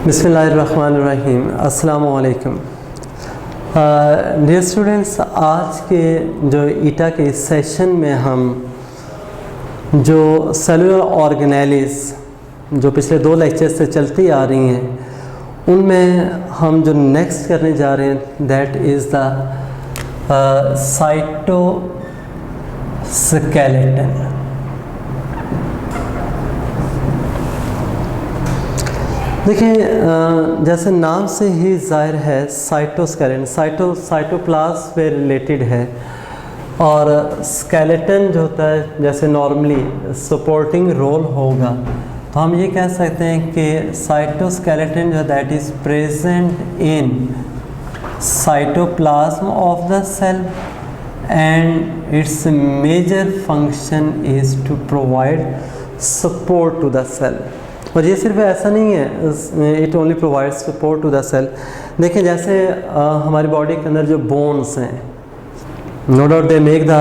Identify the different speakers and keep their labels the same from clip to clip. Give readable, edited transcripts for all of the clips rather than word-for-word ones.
Speaker 1: बिस्मिल्लाहिर्रहमानिर्रहीम, अस्सलामु अलैकुम। डियर स्टूडेंट्स, आज के जो ईटा के इस सेशन में हम जो सेलुलर ऑर्गेनेलिस जो पिछले 2 लेक्चर से चलती आ रही हैं, उनमें हम जो नेक्स्ट करने जा रहे हैं दैट इज़ द साइटोस्केलेटन। देखिए, जैसे नाम से ही जाहिर है साइटोस्केलेटन, साइटोप्लाज्म से रिलेटेड है, और स्केलेटन जो होता है जैसे नॉर्मली सपोर्टिंग रोल होगा, तो हम ये कह सकते हैं कि साइटोस्केलेटन जो that is present in cytoplasm of the cell and its major function is to provide support to the cell. और ये सिर्फ ऐसा नहीं है, it only provides support to the cell. देखिए, जैसे हमारी बॉडी के अंदर जो बोन्स हैं, no doubt they make the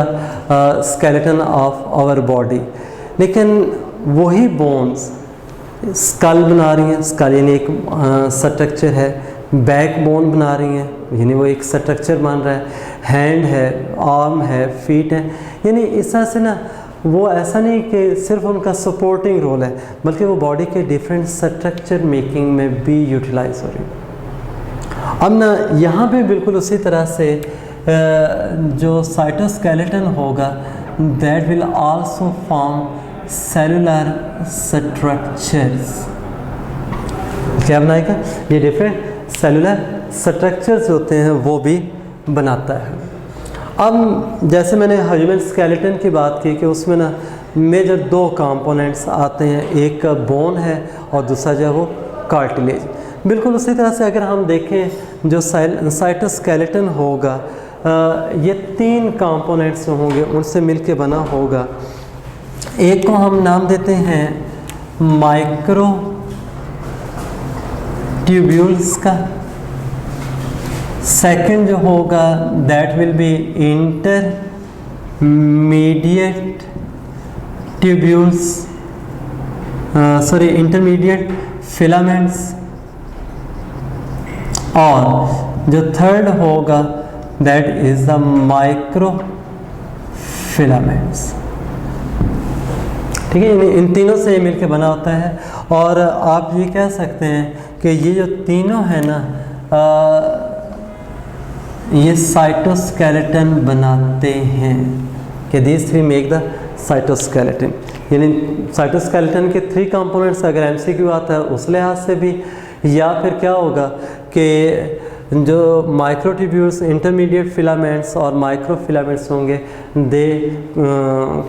Speaker 1: skeleton of our body, लेकिन वही बोन्स स्कल बना रही हैं, स्कल यानी एक स्ट्रक्चर है, बैक बोन बना रही हैं यानी वो एक स्ट्रक्चर बन रहा है, हैंड है, आर्म है, फीट है, यानी इस तरह से ना वो ऐसा नहीं कि सिर्फ उनका सपोर्टिंग रोल है, बल्कि वो बॉडी के डिफरेंट स्ट्रक्चर मेकिंग में भी यूटिलाइज हो रही है। अब ना यहाँ पे बिल्कुल उसी तरह से जो साइटोस्केलेटन होगा that will also form cellular structures. क्या बनाएगा? ये डिफरेंट सेलुलर स्ट्रक्चर्स होते हैं वो भी बनाता है। अब जैसे मैंने ह्यूमन स्केलेटन की बात की कि उसमें ना मेजर 2 कंपोनेंट्स आते हैं, एक बोन है और दूसरा जो है वो कार्टिलेज। बिल्कुल उसी तरह से अगर हम देखें जो साइटोस्केलेटन होगा, ये 3 कंपोनेंट्स जो होंगे उनसे मिलके बना होगा। एक को हम नाम देते हैं माइक्रो ट्यूब्यूल्स का, सेकंड जो होगा that will be intermediate tubules, intermediate filaments, और जो थर्ड होगा that is the micro filaments. ठीक है, इन तीनों से मिलकर बना होता है। और आप ये कह सकते हैं कि ये जो तीनों है ना, ये साइटोस्केलेटन बनाते हैं कि दीज 3 मेक द साइटोस्केलेटन। यानी साइटोस्केलेटन के 3 कंपोनेंट्स अगर एमसीक्यू आता है उस लिहाज से भी, या फिर क्या होगा कि जो माइक्रोट्यूब्यूल्स, इंटरमीडिएट फिलामेंट्स और माइक्रोफिलामेंट्स होंगे they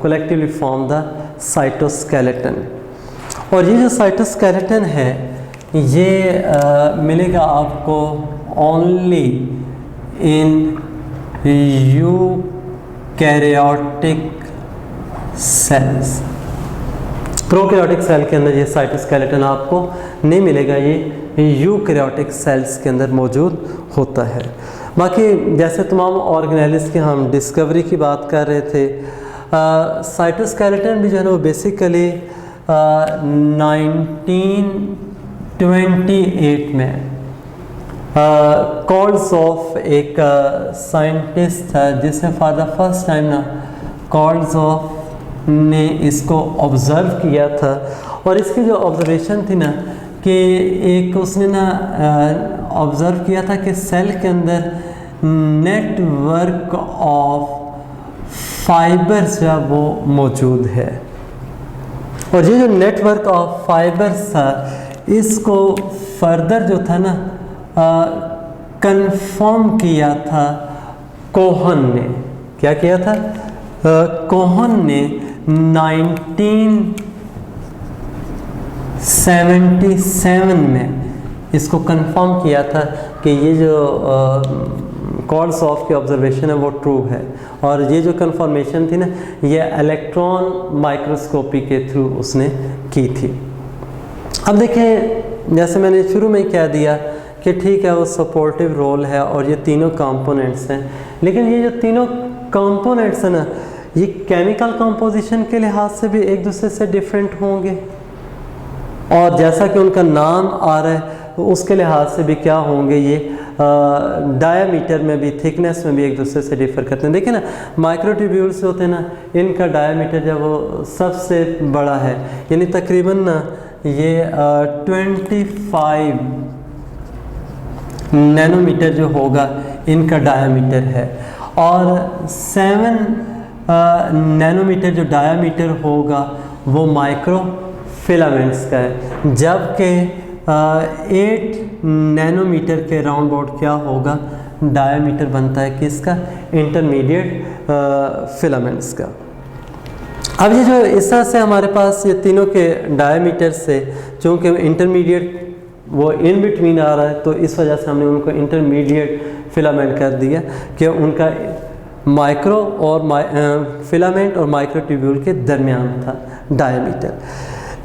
Speaker 1: collectively form the cytoskeleton. और ये जो साइटोस्केलेटन है ये मिलेगा आपको only in eukaryotic cells. Prokaryotic cell के अंदर ये साइटोस्केलेटन आपको नहीं मिलेगा, ये यूकैरियोटिक सेल्स के अंदर मौजूद होता है। बाकी जैसे तमाम ऑर्गेनेलिस की हम डिस्कवरी की बात कर रहे थे, साइटोस्केलेटन भी जो है ना वो बेसिकली 1928 में कॉल्ड्सॉफ एक साइंटिस्ट था जिसने फॉर द फर्स्ट टाइम ना कॉल्ड्सॉफ ने इसको ऑब्ज़र्व किया था। और इसकी जो ऑब्जर्वेशन थी ना कि एक उसने ना ऑब्ज़र्व किया था कि सेल के अंदर नेटवर्क ऑफ फाइबर्स जो वो मौजूद है, और ये जो नेटवर्क ऑफ फाइबर्स था इसको फर्दर जो था ना कंफर्म किया था कोहन ने। क्या किया था? कोहन ने 1977 में इसको कंफर्म किया था कि ये जो कॉल्ड्सॉफ की ऑब्जर्वेशन है वो ट्रू है। और ये जो कंफर्मेशन थी ना ये इलेक्ट्रॉन माइक्रोस्कोपी के थ्रू उसने की थी। अब देखें, जैसे मैंने शुरू में कह दिया कि ठीक है वो सपोर्टिव रोल है और ये तीनों कंपोनेंट्स हैं, लेकिन ये जो तीनों कंपोनेंट्स हैं ना, ये केमिकल कंपोजिशन के लिहाज से भी एक दूसरे से डिफरेंट होंगे, और जैसा कि उनका नाम आ रहा है उसके लिहाज से भी क्या होंगे, ये डायामीटर में भी, थिकनेस में भी एक दूसरे से डिफर करते हैं। देखिए ना, माइक्रोट्यूब्यूल्स होते हैं ना, इनका डायामीटर जब वो सबसे बड़ा है, यानी तकरीबन ना ये 25 नैनोमीटर जो होगा इनका डायामीटर है, और 7 नैनोमीटर जो डायामीटर होगा वो माइक्रो फिलामेंट्स का है, जबकि 8 नैनोमीटर के राउंड अबाउट क्या होगा, डायामीटर बनता है किसका, इंटरमीडिएट फिलामेंट्स का। अब ये जो इस तरह से हमारे पास ये तीनों के डायामीटर से, चूँकि इंटरमीडिएट वो इन बिटवीन आ रहा है, तो इस वजह से हमने उनको इंटरमीडिएट फिलामेंट कर दिया कि उनका माइक्रो और फिलामेंट और माइक्रोट्यूब्यूल के दरमियान था डायामीटर।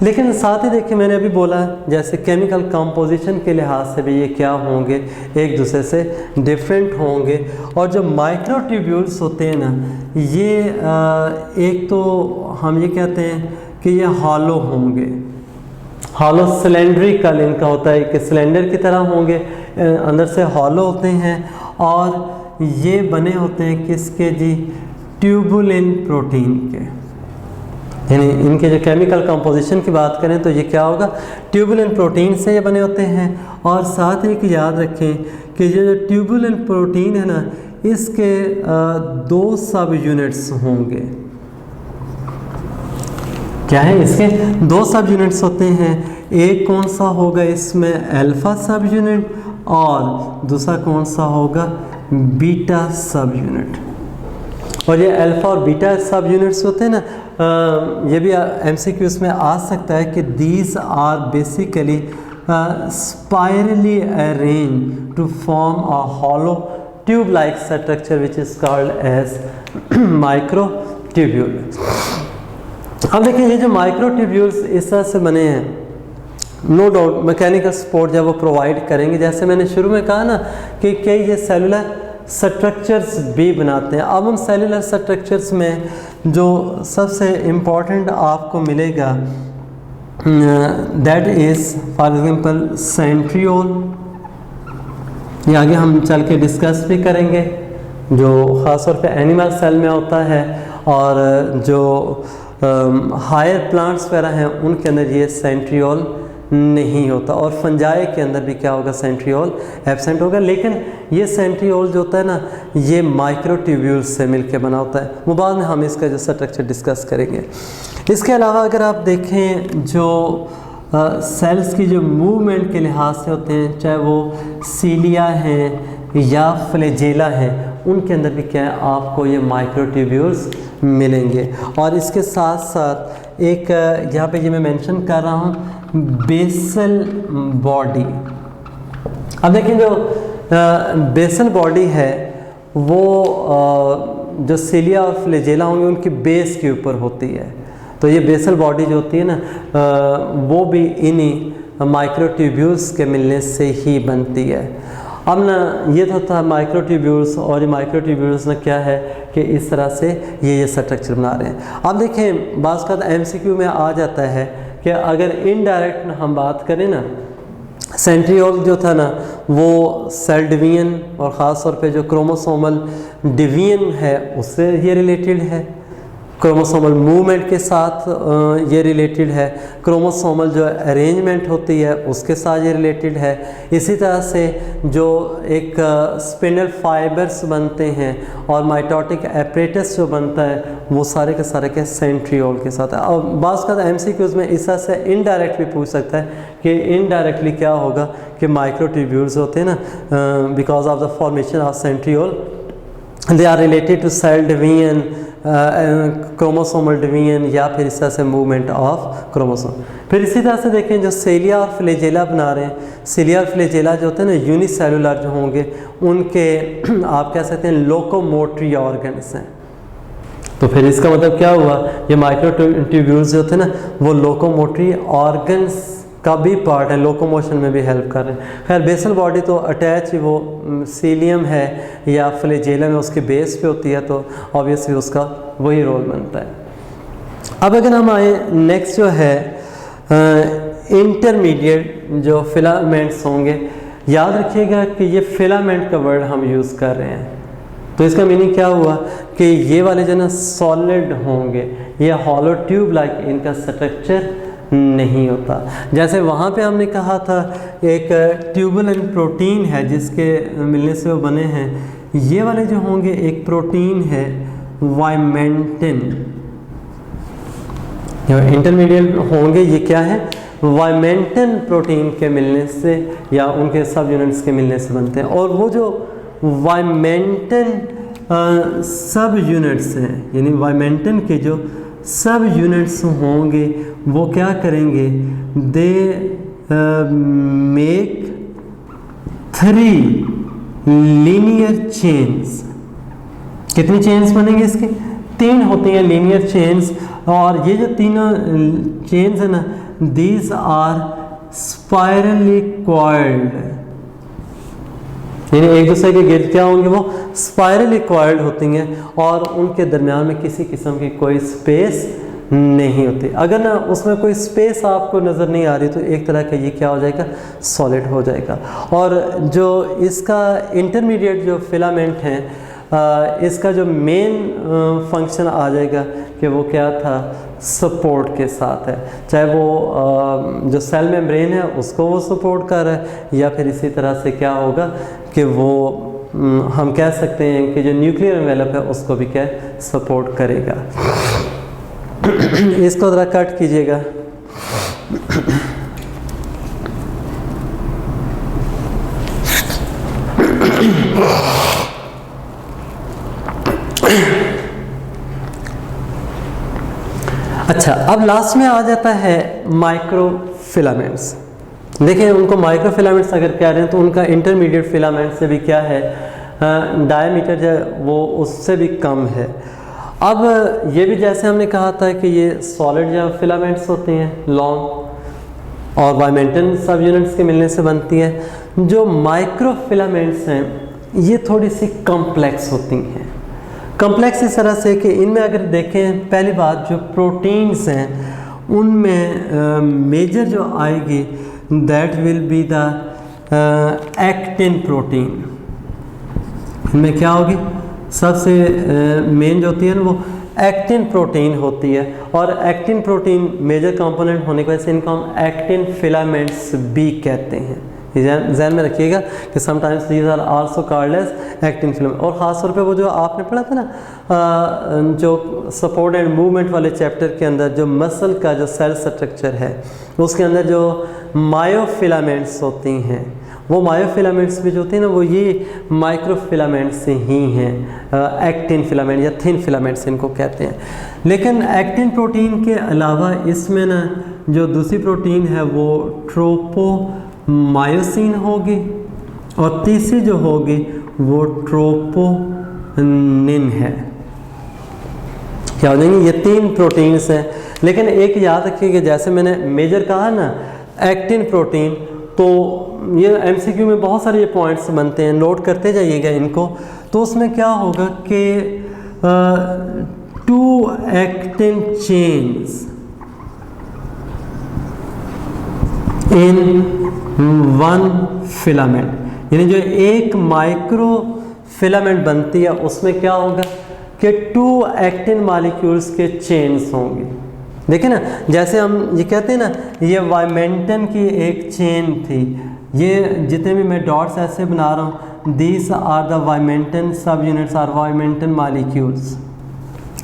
Speaker 1: लेकिन साथ ही देखिए, मैंने अभी बोला जैसे केमिकल कंपोजिशन के लिहाज से भी ये क्या होंगे, एक दूसरे से डिफरेंट होंगे। और जो माइक्रोट्यूब्यूल्स होते हैं ना, ये एक तो हम ये कहते हैं कि ये हॉलो होंगे, हॉलो सिलेंड्रिकल इनका होता है कि सिलेंडर की तरह होंगे, अंदर से हॉलो होते हैं, और ये बने होते हैं किसके जी, ट्यूबुलिन प्रोटीन के। यानी इनके जो केमिकल कंपोजिशन की बात करें तो ये क्या होगा, ट्यूबुलिन प्रोटीन से ये बने होते हैं। और साथ ही याद रखें कि ये जो ट्यूबुलिन प्रोटीन है ना, इसके 2 सब यूनिट्स होंगे। क्या है, इसके 2 सब यूनिट्स होते हैं। एक कौन सा होगा इसमें, अल्फा सब यूनिट, और दूसरा कौन सा होगा, बीटा सब यूनिट। और ये अल्फा और बीटा सब यूनिट्स होते हैं ना, ये भी एमसीक्यूज में आ सकता है कि these are basically spirally arrange to form a hollow tube like structure which is called as microtubule. अब देखिए, ये जो माइक्रोट्यूब्यूल्स इस तरह से बने हैं, नो डाउट मैकेनिकल सपोर्ट जब वो प्रोवाइड करेंगे, जैसे मैंने शुरू में कहा ना कि कई ये सेलुलर स्ट्रक्चर्स भी बनाते हैं। अब उन सेलुलर स्ट्रक्चर्स में जो सबसे इम्पॉर्टेंट आपको मिलेगा, that is for example centriole. ये आगे हम चल के डिस्कस भी करेंगे, जो ख़ास तौर पे एनिमल सेल में होता है, और जो हायर प्लांट्स वगैरह हैं उनके अंदर ये सेंट्रियोल नहीं होता, और फंजाई के अंदर भी क्या होगा, सेंट्रियोल एब्सेंट होगा। लेकिन ये सेंट्रियोल जो होता है ना, ये माइक्रोट्यूब्यूल्स से मिलके बना होता है। वो बाद में हम इसका जो स्ट्रक्चर डिस्कस करेंगे। इसके अलावा अगर आप देखें, जो सेल्स की जो मूवमेंट के लिहाज से होते हैं, चाहे वो सीलिया हैं या फ्लैजेला हैं, उनके अंदर भी क्या है, आपको ये माइक्रोट्यूब्यूल्स मिलेंगे। और इसके साथ साथ एक यहाँ पे ये मैं मेंशन कर रहा हूँ, बेसल बॉडी। अब देखिए, जो बेसल बॉडी है वो जो सीलिया और फ्लैजेला होंगे उनकी बेस के ऊपर होती है। तो ये बेसल बॉडी जो होती है ना, वो भी इन्हीं माइक्रोट्यूब्यूल्स के मिलने से ही बनती है। अब ना ये तो था माइक्रोट्यूब्यूल्स, और ये माइक्रोट्यूब्यूल्स ना क्या है कि इस तरह से ये स्ट्रक्चर बना रहे हैं। अब देखें, बाज़ का एमसीक्यू में आ जाता है कि अगर इनडायरेक्ट हम बात करें ना, सेंट्रियोल जो था ना वो सेल डिवीजन और ख़ास तौर पे जो क्रोमोसोमल डिवीजन है उससे ये रिलेटेड है, क्रोमोसोमल मूवमेंट के साथ ये रिलेटेड है, क्रोमोसोमल जो अरेंजमेंट होती है उसके साथ ये रिलेटेड है। इसी तरह से जो एक स्पिंडल फाइबर्स बनते हैं और माइटोटिक एपरेटस जो बनता है, वो सारे के सारे के सेंट्रियोल के साथ है। और बाज़ का एमसीक्यूज़ में इस तरह से इनडायरेक्ट भी पूछ सकता है कि इनडायरेक्टली क्या होगा कि माइक्रोट्यूब्यूल्स होते हैं ना, because of the formation of centriole they are related to cell division, chromosomal division, या फिर इस तरह से मूवमेंट ऑफ क्रोमोसोम। फिर इसी तरह से देखें, जो सेलिया और फ्लैजेला बना रहे हैं, सेलिया और फ्लैजेला जो होते हैं ना यूनिसेलुलर जो होंगे, उनके आप कह सकते हैं लोकोमोटरी ऑर्गन्स हैं। तो फिर इसका मतलब क्या हुआ, ये माइक्रोट्यूब्यूल्स जो थे ना वो लोकोमोटरी ऑर्गन्स का भी पार्ट है, लोकोमोशन में भी हेल्प कर रहे हैं। खैर बेसल बॉडी तो अटैच वो सीलियम है या फ्लैजेलम है, उसके बेस पे होती है, तो ऑब्वियसली उसका वही रोल बनता है। अब अगर हम आए नेक्स्ट जो है इंटरमीडिएट जो फिलामेंट्स होंगे, याद रखिएगा कि ये फिलामेंट का वर्ड हम यूज़ कर रहे हैं, तो इसका मीनिंग क्या हुआ कि ये वाले जो ना सॉलिड होंगे, ये हॉलो ट्यूब लाइक इनका स्ट्रक्चर नहीं होता। जैसे वहाँ पे हमने कहा था एक ट्यूबुलेंट प्रोटीन है जिसके मिलने से वो बने हैं, ये वाले जो होंगे एक प्रोटीन है वाइमेंटिन, जो इंटरमीडिएट होंगे ये क्या है, वाइमेंटिन प्रोटीन के मिलने से या उनके सब यूनिट्स के मिलने से बनते हैं। और वो जो वाइमेंटिन सब यूनिट्स हैं, यानी वाइमेंटिन के जो सब यूनिट्स होंगे वो क्या करेंगे, दे मेक 3 लीनियर चेन्स। कितनी चेन्स बनेंगे इसके, 3 होती हैं लीनियर चेन्स। और ये जो तीनों चेन्स है ना, दीज आर स्पाइरली कॉइल्ड, यानी एक दूसरे के गिर्द क्या होंगे, वो स्पाइरली कॉइल्ड होती हैं और उनके दरमियान में किसी किस्म की कोई स्पेस नहीं होती। अगर ना उसमें कोई स्पेस आपको नज़र नहीं आ रही तो एक तरह का ये क्या हो जाएगा, सॉलिड हो जाएगा। और जो इसका इंटरमीडिएट जो फिलामेंट है, इसका जो मेन फंक्शन आ जाएगा कि वो क्या था, सपोर्ट के साथ है। चाहे वो जो सेल मेम्ब्रेन है उसको वो सपोर्ट कर रहा है, या फिर इसी तरह से क्या होगा कि वो हम कह सकते हैं कि जो न्यूक्लियर एनवेलप है उसको भी क्या सपोर्ट करेगा। इसको ज़रा कट कीजिएगा। अच्छा, अब लास्ट में आ जाता है माइक्रोफिलामेंट्स। देखिए उनको माइक्रोफिलामेंट्स अगर कह रहे हैं तो उनका इंटरमीडिएट फिलामेंट से भी क्या है, डायमीटर जो वो उससे भी कम है। अब ये भी जैसे हमने कहा था कि ये सॉलिड जो फिलामेंट्स होती हैं लॉन्ग और वाइमेंटिन सब यूनिट्स के मिलने से बनती है। जो माइक्रोफिलामेंट्स हैं ये थोड़ी सी कॉम्प्लेक्स होती हैं। कॉम्प्लेक्स इस तरह से कि इनमें अगर देखें, पहली बात जो प्रोटीन्स हैं उनमें मेजर जो आएगी that will be the actin protein. इनमें क्या होगी, सबसे मेन जो होती है ना वो एक्टिन प्रोटीन होती है। और एक्टिन प्रोटीन मेजर कंपोनेंट होने की वजह से इनको हम एक्टिन फिलामेंट्स भी कहते हैं। ध्यान में रखिएगा कि sometimes these are also called as actin filament. और ख़ास तौर पे वो जो आपने पढ़ा था ना जो सपोर्ट एंड मूवमेंट वाले चैप्टर के अंदर जो मसल का जो सेल स्ट्रक्चर है उसके अंदर जो मायोफिलामेंट्स होती हैं, वो मायोफिलामेंट्स भी जो होती हैं ना वो ये माइक्रोफिलामेंट से ही हैं, एक्टिन फिलामेंट या थिन फिलामेंट्स इनको कहते हैं। लेकिन एक्टिन प्रोटीन के अलावा इसमें ना जो दूसरी प्रोटीन है वो ट्रोपोमायोसिन होगी और तीसरी जो होगी वो ट्रोपोनिन है। क्या हो जाएंगे, ये 3 प्रोटीन्स हैं। लेकिन एक याद रखिए कि जैसे मैंने मेजर कहा ना एक्टिन प्रोटीन, तो ये एमसीक्यू में बहुत सारे ये पॉइंट्स बनते हैं, नोट करते जाइएगा इनको। तो उसमें क्या होगा कि 2 एक्टिन चेन्स इन 1 फिलामेंट, यानी जो एक माइक्रो फिलामेंट बनती है उसमें क्या होगा कि 2 एक्टिन मॉलिक्यूल्स के चेन्स होंगे। देखिए ना, जैसे हम ये कहते हैं ना ये वाइमेंटिन की एक चेन थी, ये जितने भी मैं डॉट्स ऐसे बना रहा हूँ, दीज आर द वाइमेंटिन सब यूनिट्स आर वाइमेंटिन मॉलिक्यूल्स।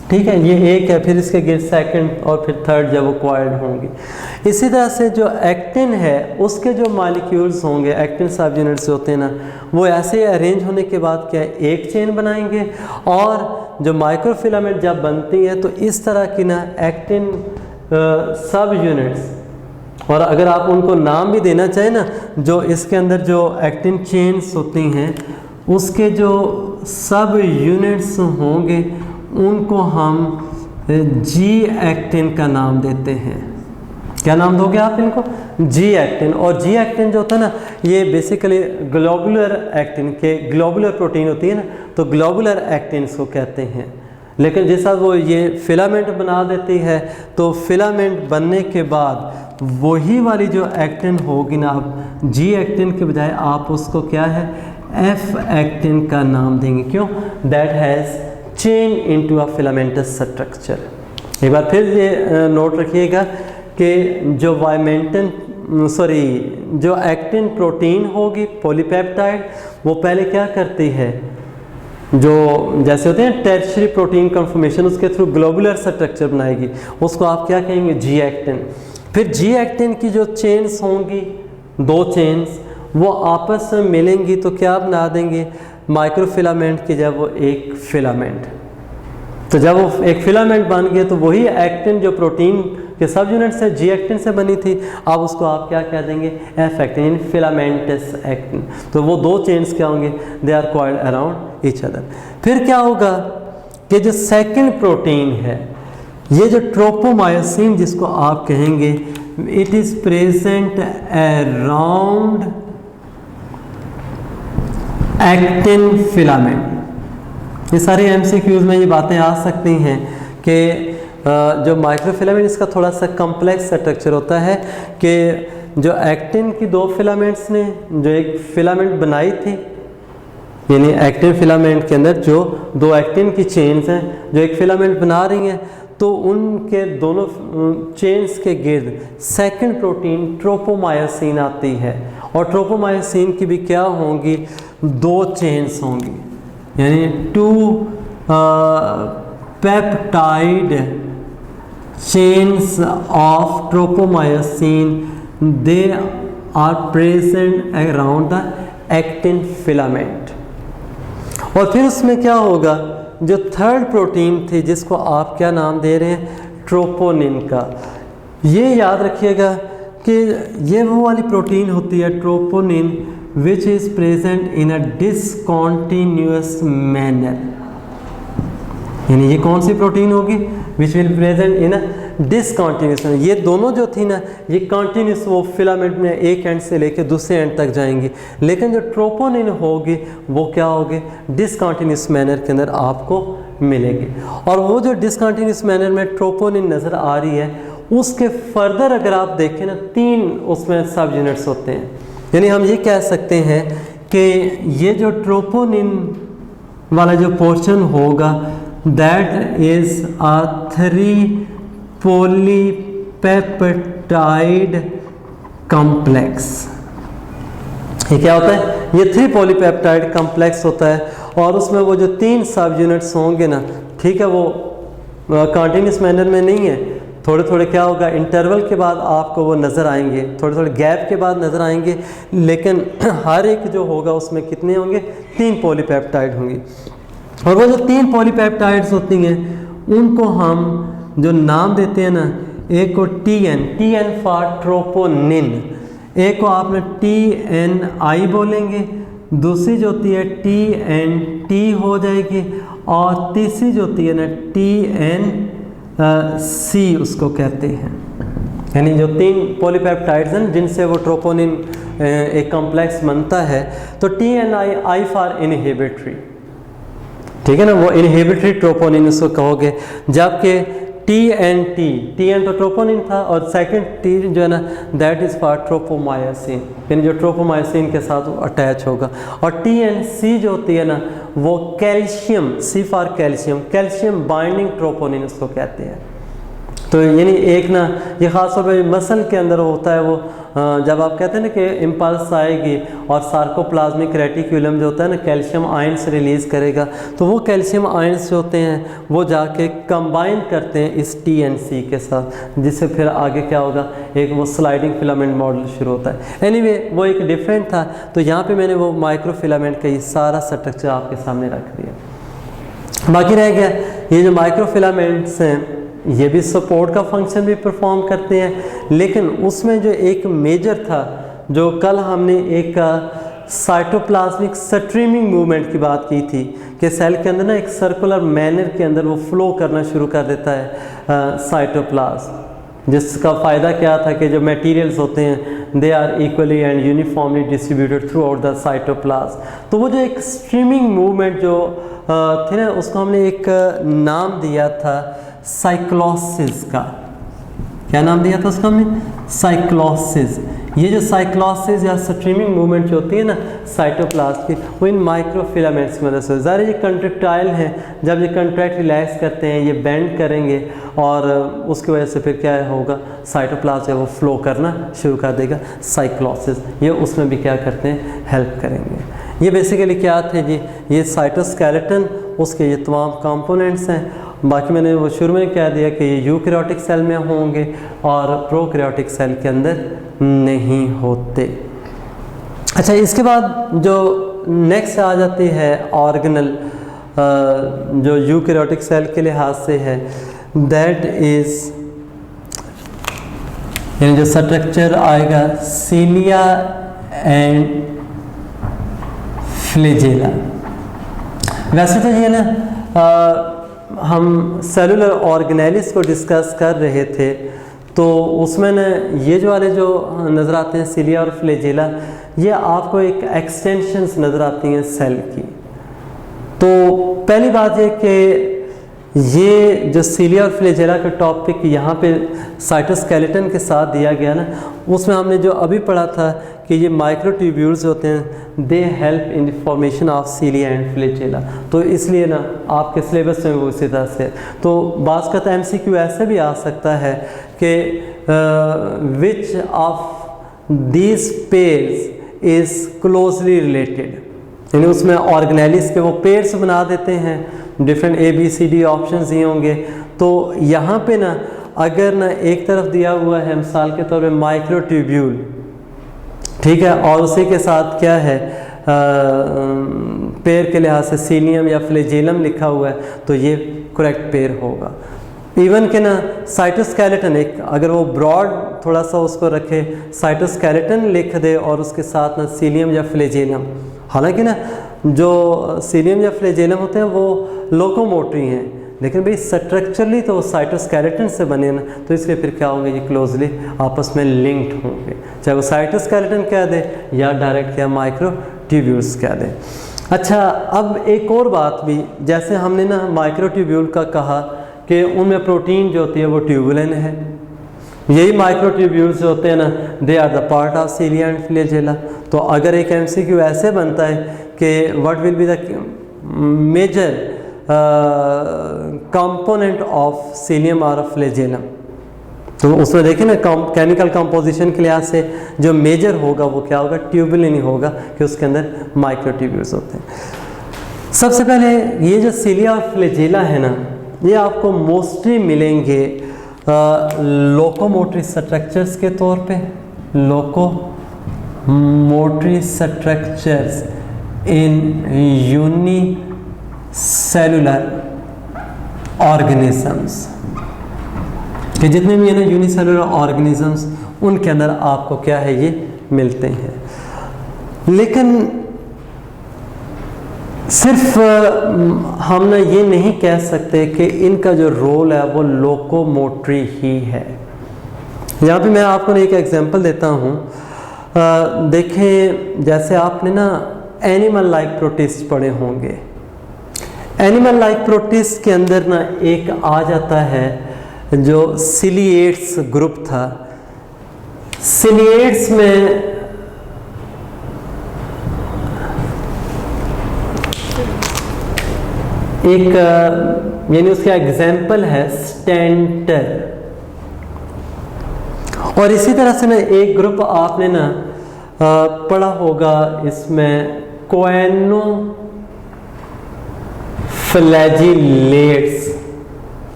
Speaker 1: ठीक है, ये एक है, फिर इसके गिर सेकंड और फिर थर्ड जब वो क्वाइल्ड होंगे। इसी तरह से जो एक्टिन है उसके जो मॉलिक्यूल्स होंगे, एक्टिन सब यूनिट्स होते हैं ना, वो ऐसे अरेंज होने के बाद क्या है एक चेन बनाएंगे। और जो माइक्रोफिलामेंट जब बनती है तो इस तरह की ना एक्टिन सब यूनिट्स, और अगर आप उनको नाम भी देना चाहें ना, जो इसके अंदर जो एक्टिन चेन्स होती हैं उसके जो सब यूनिट्स होंगे उनको हम जी एक्टिन का नाम देते हैं। क्या नाम दोगे आप इनको? G actin. और जी एक्टिन जो होता है ना, ये बेसिकली ग्लोबुलर एक्टिन के ग्लोबुलर प्रोटीन होती है ना, तो ग्लोबुलर एक्टिन इसको कहते हैं। लेकिन जैसा वो ये फिलामेंट बना देती है, तो फिलामेंट बनने के बाद वही वाली जो एक्टिन होगी ना, आप जी एक्टिन के बजाय आप उसको क्या है, एफ एक्टिन का नाम देंगे। क्यों? That has chain into a filamentous structure. एक बार फिर ये नोट रखिएगा कि जो जो एक्टिन प्रोटीन होगी पॉलीपेप्टाइड, वो पहले क्या करती है, जो जैसे होते हैं टर्शियरी प्रोटीन कन्फर्मेशन, उसके थ्रू ग्लोबुलर स्ट्रक्चर बनाएगी, उसको आप क्या कहेंगे, जी एक्टिन। फिर जी एक्टिन की जो चेन्स होंगी, 2 चेन्स, वो आपस में मिलेंगी तो क्या बना देंगे, माइक्रोफिलामेंट की जब वो एक फिलामेंट। तो जब वो एक फिलामेंट बन गए तो वही एक्टिन जो प्रोटीन के सब यूनिट से जी एक्टिन से बनी थी, अब उसको आप क्या कह देंगे, एफ एक्टिन, फिलामेंटस एक्टिन। तो वो 2 चेन्स क्या होंगे, they are coiled around each other. फिर क्या होगा कि जो सेकंड प्रोटीन है, ये जो ट्रोपोमायोसिन जिसको आप कहेंगे, it is present around actin filament. ये सारे एमसीक्यूज में ये बातें आ सकती हैं कि जो माइक्रोफिलामेंट, इसका थोड़ा सा कम्प्लेक्स स्ट्रक्चर होता है कि जो एक्टिन की 2 फिलामेंट्स ने जो एक फिलामेंट बनाई थी, यानी एक्टिन फिलामेंट के अंदर जो 2 एक्टिन की चेन्स हैं जो एक फिलामेंट बना रही हैं, तो उनके दोनों चेन्स के गिर्द सेकंड प्रोटीन ट्रोपोमायोसिन आती है। और ट्रोपोमायोसिन की भी क्या होंगी, 2 चेन्स होंगी, यानी 2 peptide chains of tropomyosin, they are present around the actin filament. और फिर उसमें क्या होगा, जो थर्ड प्रोटीन थी जिसको आप क्या नाम दे रहे हैं, ट्रोपोनिन का। ये याद रखिएगा कि ये वो वाली प्रोटीन होती है troponin which is present in a discontinuous manner. यानी ये कौन सी प्रोटीन होगी, which will present in a discontinuous. ये दोनों जो थी ना, ये कॉन्टिन्यूस वो फिलामेंट में एक एंड से लेकर दूसरे एंड तक जाएंगी, लेकिन जो ट्रोपोनिन होगी वो क्या होगी, डिसकॉन्टिन्यूस मैनर के अंदर आपको मिलेगी। और वो जो डिसकॉन्टिन्यूस मैनर में ट्रोपोनिन नज़र आ रही है, उसके फर्दर अगर आप देखें ना, 3 उसमें सब यूनिट्स होते हैं। यानी हम ये कह सकते हैं कि ये जो ट्रोपोनिन वाला जो पोर्शन होगा, that is a 3 polypeptide complex. ये क्या होता है, ये 3 पॉलीपेप्टाइड कॉम्प्लेक्स होता है। और उसमें वो जो 3 सब यूनिट्स होंगे ना, ठीक है, वो कंटिन्यूस मैनर में नहीं है, थोड़े थोड़े क्या होगा, इंटरवल के बाद आपको वो नज़र आएंगे, थोड़े थोड़े गैप के बाद नज़र आएंगे, लेकिन हर एक जो होगा उसमें कितने होंगे, 3 पॉलीपेप्टाइड होंगी। और वो जो 3 पॉलीपेप्टाइड्स होती हैं, उनको हम जो नाम देते हैं ना, एक को TN फॉर ट्रोपोनिन, एक को आपने TNI बोलेंगे, दूसरी जो होती है TNT हो जाएगी, और तीसरी जो होती है ना TNC उसको कहते हैं। यानी जो 3 पॉलीपेप्टाइड्स हैं जिनसे वो ट्रोपोनिन एक कॉम्प्लेक्स बनता है, तो TNI फॉर इनहिबिटरी, ठीक है ना, वो इनहिबिटरी ट्रोपोनिन उसको कहोगे। जबकि TN तो ट्रोपोनिन था, और सेकंड T जो है ना, दैट इज़ फॉर ट्रोपोमायोसिन, यानी जो ट्रोपोमायोसिन के साथ अटैच होगा। और TNC जो होती है ना, वो calcium, C for calcium, calcium binding troponin उसको कहते हैं। तो यानी एक ना, ये ख़ास तौर पर मसल के अंदर होता है, वो जब आप कहते हैं ना कि इम्पल्स आएगी और सार्कोप्लाज्मिक रेटिक्यूलम जो होता है ना, कैल्शियम आयंस रिलीज़ करेगा, तो वो कैल्शियम आयंस जो होते हैं वो जाके कंबाइन करते हैं इस TNC के साथ, जिससे फिर आगे क्या होगा, एक वो स्लाइडिंग फिलामेंट मॉडल शुरू होता है। एनीवे वो एक डिफरेंट था। तो यहाँ पे मैंने वो माइक्रोफिलामेंट का ये सारा स्ट्रक्चर आपके सामने रख दिया। बाकी रह गया ये जो माइक्रोफिलामेंट्स हैं, ये भी सपोर्ट का फंक्शन भी परफॉर्म करते हैं, लेकिन उसमें जो एक मेजर था, जो कल हमने एक साइटोप्लाज्मिक स्ट्रीमिंग मूवमेंट की बात की थी कि सेल के अंदर ना एक सर्कुलर मैनर के अंदर वो फ्लो करना शुरू कर देता है साइटोप्लाज्म, जिसका फ़ायदा क्या था कि जो मटेरियल्स होते हैं they are equally and uniformly distributed throughout the cytoplasm. तो वो जो एक स्ट्रीमिंग मूवमेंट जो थे ना, उसको हमने एक नाम दिया था साइक्लोसिस का। क्या नाम दिया था उसका हमने? साइक्लोसिस। ये जो साइक्लोसिस या स्ट्रीमिंग मूवमेंट जो होती है ना साइटोप्लाज्म की, वो इन माइक्रोफिलामेंट्स की मदद से। ज़ाहिर ये कंट्रेक्टाइल हैं, जब ये कंट्रैक्ट रिलैक्स करते हैं ये बेंड करेंगे और उसकी वजह से फिर क्या होगा, साइटोप्लाज्म है वो फ्लो करना शुरू कर देगा। साइक्लोसिस ये उसमें भी क्या करते हैं, हेल्प करेंगे। ये बेसिकली क्या थे जी, ये साइटोस्केलेटन, उसके ये तमाम कंपोनेंट्स हैं। बाकी मैंने वो शुरू में कह दिया कि ये यूकैरियोटिक सेल में होंगे और प्रोकैरियोटिक सेल के अंदर नहीं होते। अच्छा, इसके बाद जो नेक्स्ट आ जाती है ऑर्गेनल, जो यूकैरियोटिक सेल के लिहाज से है, दैट इज़ यानी जो स्ट्रक्चर आएगा सीलिया एंड फ्लैजेला। वैसे तो ये ना हम सेलुलर ऑर्गेनेलिस को डिस्कस कर रहे थे, तो उसमें न ये जो वाले जो नज़र आते हैं सीलिया और फ्लैजेला, ये आपको एक एक्सटेंशंस नज़र आती हैं सेल की। तो पहली बात ये कि ये जो सीलिया और फ्लैजेला का टॉपिक यहाँ पे साइटोस्केलेटन के साथ दिया गया ना, उसमें हमने जो अभी पढ़ा था कि ये माइक्रोट्यूब्यूल्स होते हैं, they help in formation of cilia and flagella. तो इसलिए ना आपके सिलेबस में वो इसी तरह से। तो बाज़ का MCQ ऐसे भी आ सकता है कि which of these pairs is closely related, यानी उसमें ऑर्गेनेलिस के वो पेयर्स बना देते हैं, डिफरेंट ABCD ऑप्शंस दिए होंगे। तो यहाँ पे ना अगर ना एक तरफ दिया हुआ है मिसाल के तौर पे माइक्रोट्यूब्यूल, ठीक है, और उसी के साथ क्या है पेयर के लिहाज से सीलियम या फ्लैजेलम लिखा हुआ है, तो ये करेक्ट पेयर होगा। इवन के ना साइटोस्केलेटन, एक अगर वो ब्रॉड थोड़ा सा उसको रखे, साइटोस्केलेटन लिख दे और उसके साथ ना सीलियम या फ्लैजेलम, हालांकि ना जो सीलियम या फ्लैजेलम होते हैं वो लोकोमोटरी हैं, लेकिन भाई स्ट्रक्चरली तो साइटोस्केलेटन से बने ना, तो इसलिए फिर क्या होंगे, ये क्लोजली आपस में लिंक्ड होंगे, चाहे वो साइटोस्केलेटन कह दे या डायरेक्ट या माइक्रोट्यूब्यूल्स कह दे। अच्छा, अब एक और बात भी, जैसे हमने ना माइक्रोट्यूब्यूल का कहा कि उनमें प्रोटीन जो होती है वो ट्यूबुलिन है, यही माइक्रोट्यूब्यूल्स जो होते हैं ना, they are the part of cilia and flagella. तो अगर एक MCQ ऐसे बनता है कि what will be the major component of cilium और फ्लैजेलम, तो उसमें देखिए ना केमिकल कंपोजिशन के लिहाज से जो मेजर होगा वो क्या होगा, ट्यूबुलिन ही होगा, कि उसके अंदर माइक्रोट्यूब्यूल्स होते हैं। सबसे पहले ये जो सीलिया और फ्लैजेला है ना, ये आपको मोस्टली मिलेंगे लोकोमोटरी स्ट्रक्चर्स के तौर पे, locomotory structures in unicellular organisms, कि जितने भी है ना यूनिसेलुलर ऑर्गेनिजम्स, उनके अंदर आपको क्या है, ये मिलते हैं। लेकिन सिर्फ हम ना ये नहीं कह सकते कि इनका जो रोल है वो लोकोमोटरी ही है। यहाँ पे मैं आपको एक एग्जांपल देता हूँ। देखें, जैसे आपने ना एनिमल लाइक प्रोटिस्ट पढ़े होंगे, एनिमल लाइक प्रोटिस्ट के अंदर ना एक आ जाता है जो सिलिएट्स ग्रुप था। सिलिएट्स में एक यानी उसका एग्जाम्पल है स्टेंटर, और इसी तरह से ना एक ग्रुप आपने ना पढ़ा होगा, इसमें कोएनोफ्लैजिलेट्स।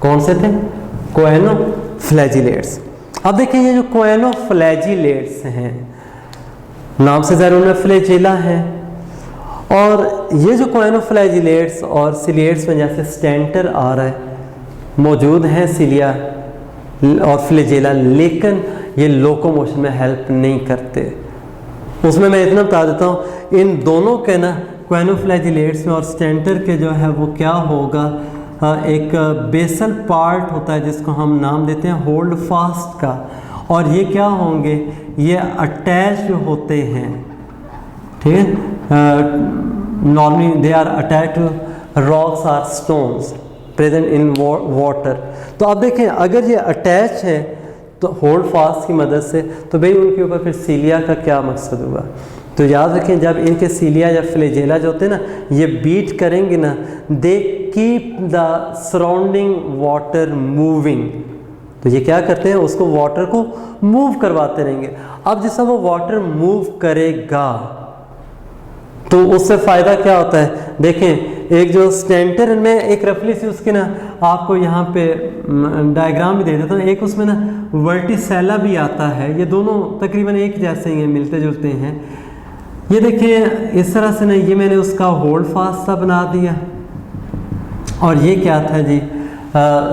Speaker 1: कौन से थे? कोएनोफ्लैजिलेट्स। अब देखिए ये जो कोएनोफ्लैजिलेट्स हैं, नाम से ज़रूर उनमें फ्लैजिला है, और ये जो कोएनोफ्लैजिलेट्स और सिलिएट्स में जैसे स्टेंटर आ रहा है, मौजूद हैं सिलिया और फ्लैजिला, लेकिन ये लोकोमोशन में हेल्प नहीं करते। उसमें मैं इतना बता देता हूँ, इन दोनों के ना कोएनोफ्लैजिलेट्स में और स्टेंटर के जो है वो क्या होगा, एक बेसल पार्ट होता है जिसको हम नाम देते हैं होल्ड फास्ट का, और ये क्या होंगे, ये अटैच्ड होते हैं, ठीक है। Normally they are attached to rocks or stones present in water. तो अब देखें अगर ये अटैच है तो होल्ड फास्ट की मदद से, तो भाई उनके ऊपर फिर सीलिया का क्या मकसद हुआ। तो याद रखें जब इनके सीलिया या फ्लैजेला जो होते हैं ना, ये बीट करेंगे ना, they keep the surrounding water moving. तो ये क्या करते हैं, उसको वाटर को मूव करवाते रहेंगे। अब जैसा वो वाटर मूव करेगा तो उससे फ़ायदा क्या होता है, देखें एक जो स्टेंटर में एक रफली सी उसके ना आपको यहाँ पे डायग्राम भी दे देता हूँ, एक उसमें ना वर्टिसेला भी आता है, ये दोनों तकरीबन एक जैसे ही हैं, मिलते जुलते हैं। ये देखिए इस तरह से ना, ये मैंने उसका होल्ड फास्ट सा बना दिया, और ये क्या था जी,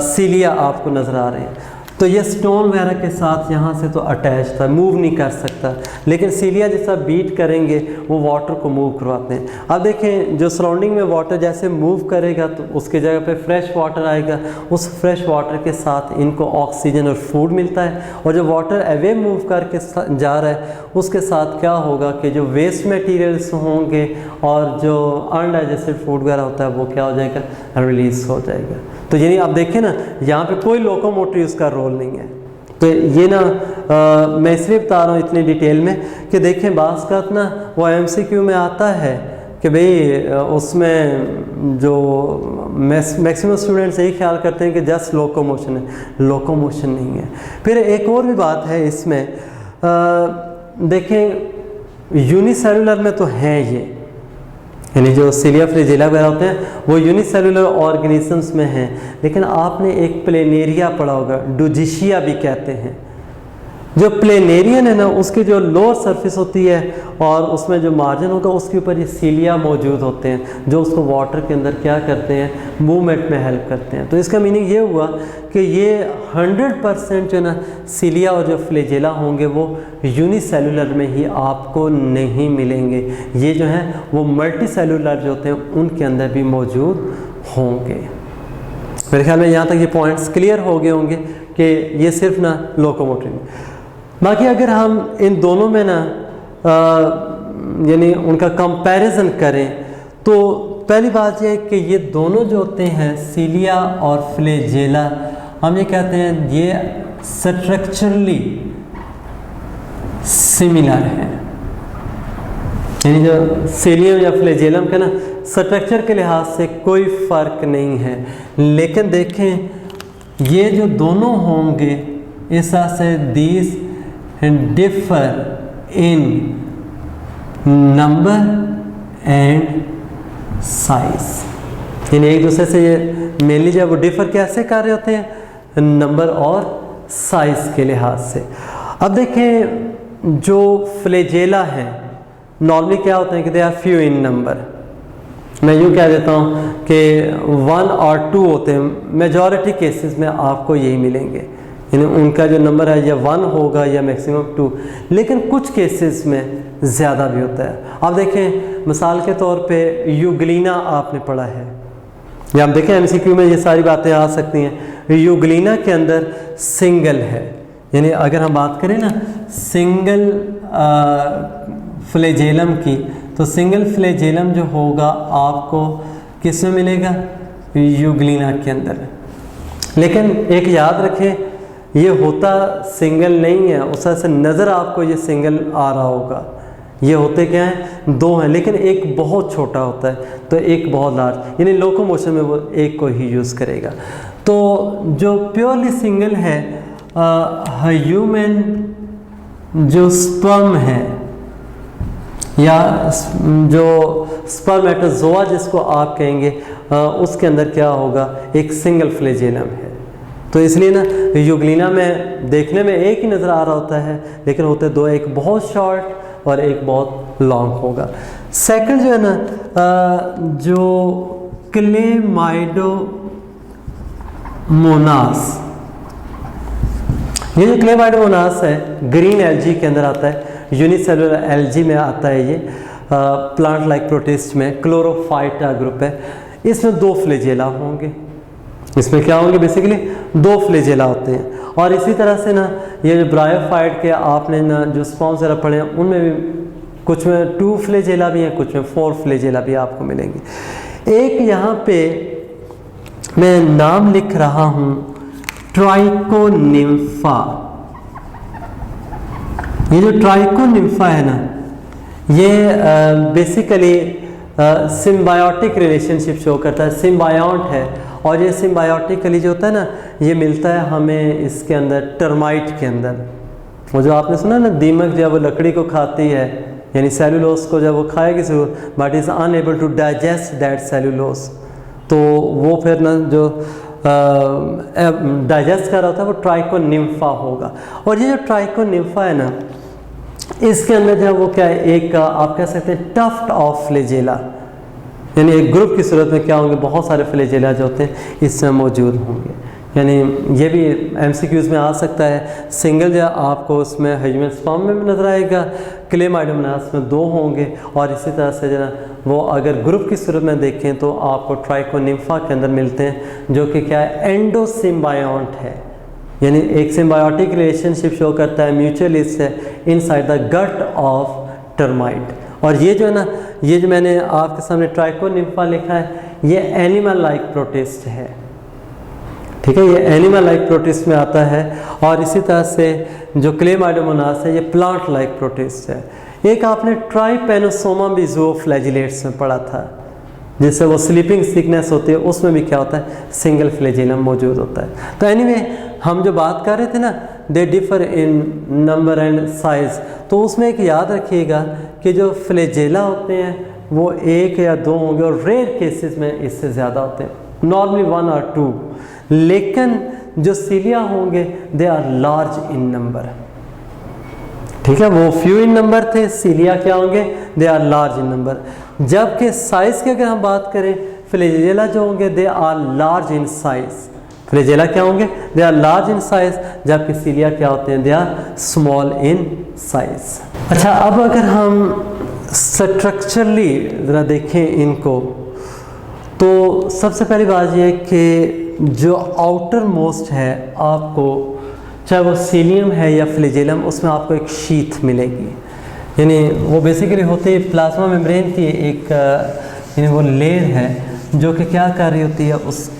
Speaker 1: सीलिया आपको नज़र आ रहे हैं। तो ये स्टोन वगैरह के साथ यहाँ से तो अटैच था, मूव नहीं कर सकता, लेकिन सीलिया जैसा बीट करेंगे वो वाटर को मूव करवाते हैं। अब देखें जो सराउंडिंग में वाटर जैसे मूव करेगा तो उसके जगह पे फ्रेश वाटर आएगा, उस फ्रेश वाटर के साथ इनको ऑक्सीजन और फूड मिलता है, और जो वाटर अवे मूव करके जा रहा है उसके साथ क्या होगा कि जो वेस्ट मटेरियल्स होंगे और जो अनडाइजेस्टेड फूड वगैरह होता है वो क्या हो जाएगा, रिलीज हो जाएगा। तो यानी आप देखें ना, यहाँ पे कोई लोकोमोटिव उसका रोल नहीं है। तो ये ना मैं इसलिए बता रहा हूँ इतनी डिटेल में कि देखें बास का ना वो एमसीक्यू में आता है कि भाई उसमें जो मैक्सिमम स्टूडेंट्स यही ख्याल करते हैं कि जस्ट लोकोमोशन है, लोकोमोशन नहीं है। फिर एक और भी बात है इसमें, देखें यूनिसेलुलर में तो है ये, यानी जो सीलिया फ्लैजेला वगैरह होते हैं वो यूनिसेलुलर ऑर्गेनिजम्स में हैं, लेकिन आपने एक प्लेनेरिया पढ़ा होगा, डुजिशिया भी कहते हैं। जो प्लेनेरियन है ना, उसकी जो लोअर सरफेस होती है और उसमें जो मार्जिन होगा उसके ऊपर ये सीलिया मौजूद होते हैं, जो उसको वाटर के अंदर क्या करते हैं, मूवमेंट में हेल्प करते हैं। तो इसका मीनिंग ये हुआ कि ये 100% जो ना सीलिया और जो फ्लैजेला होंगे वो यूनिसेलुलर में ही आपको नहीं मिलेंगे, ये जो हैं वो मल्टी सेलुलर जो होते हैं उनके अंदर भी मौजूद होंगे। मेरे ख्याल में यहाँ तक ये पॉइंट्स क्लियर हो गए होंगे कि ये सिर्फ ना लोकोमोटिव। बाकी अगर हम इन दोनों में ना यानी उनका कंपैरिजन करें तो पहली बात यह है कि ये दोनों जो होते हैं सीलिया और फ्लैजेला, हम ये कहते हैं ये स्ट्रक्चरली सिमिलर हैं। यानी जो सीलियम या फ्लैजेलम का ना स्ट्रक्चर के लिहाज से कोई फ़र्क नहीं है, लेकिन देखें ये जो दोनों होंगे इस तरह से these differ in number and size. यानी एक दूसरे से ये मेनली जब वो डिफर कैसे कर रहे होते हैं, नंबर और साइज के लिहाज से। अब देखें जो फ्लैजेला है नॉर्मली क्या होते हैं कि they are few in number, मैं यूँ कह देता हूँ कि 1 और 2 होते हैं, मेजॉरिटी केसेस में आपको यही मिलेंगे, यानी उनका जो नंबर है या 1 होगा या मैक्सिमम 2, लेकिन कुछ केसेस में ज़्यादा भी होता है। आप देखें मिसाल के तौर पे यूग्लिना आपने पढ़ा है, या आप देखें एमसीक्यू में ये सारी बातें आ सकती हैं। यूग्लिना के अंदर सिंगल है, यानी अगर हम बात करें ना सिंगल फ्लैजेलम की, तो सिंगल फ्लैजेलम जो होगा आपको किस में मिलेगा, यूग्लिना के अंदर। लेकिन एक याद रखें ये होता सिंगल नहीं है, उस तरह से नज़र आपको ये सिंगल आ रहा होगा, ये होते क्या हैं, 2 हैं, लेकिन एक बहुत छोटा होता है तो एक बहुत लार्ज, यानी लोकोमोशन में वो एक को ही यूज़ करेगा। तो जो प्योरली सिंगल है ह्यूमन जो स्पर्म है या जो स्पर्मेटोजोआ जिसको आप कहेंगे, उसके अंदर क्या होगा, एक सिंगल फ्लैजेलम है। तो इसलिए ना यूग्लिना में देखने में एक ही नज़र आ रहा होता है, लेकिन होते 2, एक बहुत शॉर्ट और एक बहुत लॉन्ग होगा। सेकंड जो है ना जो क्लेमाइडोमोनास, ये जो क्लेमाइडोमोनास है ग्रीन एल्जी के अंदर आता है, यूनिसेलुलर एल्जी में आता है, ये प्लांट लाइक प्रोटिस्ट में क्लोरोफाइटा ग्रुप है। इसमें 2 फ्लैजेला होंगे, इसमें क्या होंगे, बेसिकली 2 फ्लैजेला होते हैं। और इसी तरह से ना ये जो ब्रायोफाइट के आपने ना जो स्पॉन्ज वगैरह पढ़े हैं उनमें भी कुछ में 2 फ्लैजेला भी हैं, कुछ में 4 फ्लैजेला भी आपको मिलेंगे। एक यहाँ पे मैं नाम लिख रहा हूँ ट्राइकोनिम्फा। ये जो ट्राइकोनिम्फा है ना, ये बेसिकली सिम्बायोटिक रिलेशनशिप शो करता है, सिम्बायोंट है। और ये सिम्बायोटिकली जो होता है ना, ये मिलता है हमें इसके अंदर टर्माइट के अंदर। वो जो आपने सुना ना, दीमक जब वो लकड़ी को खाती है, यानी सेलुलोस को जब वो खाएगी but is unable to digest that cellulose, तो वो फिर ना जो डाइजेस्ट कर रहा होता है वो ट्राइकोनिम्फा होगा। और ये जो ट्राइकोनिम्फा है ना, इसके अंदर जो वो क्या है, एक आप कह सकते हैं टफ्ट ऑफ फ्लैजेला, यानी एक ग्रुप की सूरत में क्या होंगे, बहुत सारे फ्लैजेला जो होते हैं इसमें मौजूद होंगे। यानी ये भी एमसीक्यूज़ में आ सकता है। सिंगल जो आपको उसमें हाइमेन स्पर्म में भी नजर आएगा, क्लेमाइडोमोनास में 2 होंगे। और इसी तरह से जो ना वो अगर ग्रुप की सूरत में देखें तो आपको ट्राइकोनिम्फा के अंदर मिलते हैं, जो कि क्या है, एंडोसिम्बायोंट है, यानी एक सिम्बायोटिक रिलेशनशिप शो करता है म्यूचुअली से inside the gut of termite. और ये जो है ना, ये जो मैंने आपके सामने ट्राइकोनिम्फा लिखा है, ये एनिमल लाइक प्रोटिस्ट है, ठीक है, ये एनिमल लाइक प्रोटिस्ट में आता है। और इसी तरह से जो क्लेमाइडोमोनास है, ये प्लांट लाइक प्रोटिस्ट है। एक आपने ट्राइपेनोसोमा भी ज़ूओफ्लैजिलेट्स में पढ़ा था, जिससे वो स्लीपिंग सिकनेस होती है, उसमें भी क्या होता है, सिंगल फ्लैजेलम मौजूद होता है। तो एनीवे हम जो बात कर रहे थे ना, they differ in number and size, तो उसमें एक याद रखिएगा कि जो फ्लैजेला होते हैं वो 1 या 2 होंगे, और रेयर केसेस में इससे ज़्यादा होते हैं, नॉर्मली 1 और 2। लेकिन जो सीलिया होंगे they are large in number, ठीक है, वो फ्यू इन नंबर थे, सीलिया क्या होंगे, they are large in number. जबकि साइज की अगर हम बात करें, फ्लैजेला जो होंगे they are large in size, flagella क्या होंगे, they are large in size, जबकि सीलिया क्या होते हैं, they are small in size. अच्छा, अब अगर हम स्ट्रक्चरली ज़रा देखें इनको, तो सबसे पहली बात यह कि जो आउटर मोस्ट है आपको, चाहे वो सीलियम है या फ्लैजेलम, उसमें आपको एक शीथ मिलेगी, यानी वो बेसिकली होती है प्लाज्मा मेम्ब्रेन की एक यानी वो लेयर है जो कि क्या कर रही होती है, उस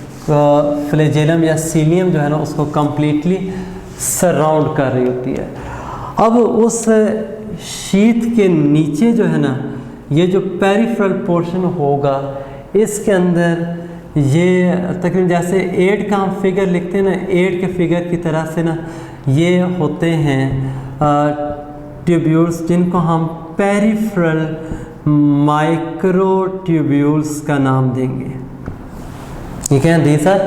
Speaker 1: फ्लैजेलम या सीलियम जो है ना उसको कम्प्लीटली सराउंड कर रही होती है। अब उस शीथ के नीचे जो है ना, ये जो पेरिफेरल पोर्शन होगा, इसके अंदर ये तकरीबन जैसे 8 का हम फिगर लिखते हैं ना, 8 के फिगर की तरह से ना ये होते हैं ट्यूब्यूल्स, जिनको हम पेरिफेरल माइक्रोट्यूब्यूल्स का नाम देंगे। ये क्या है, दीज आर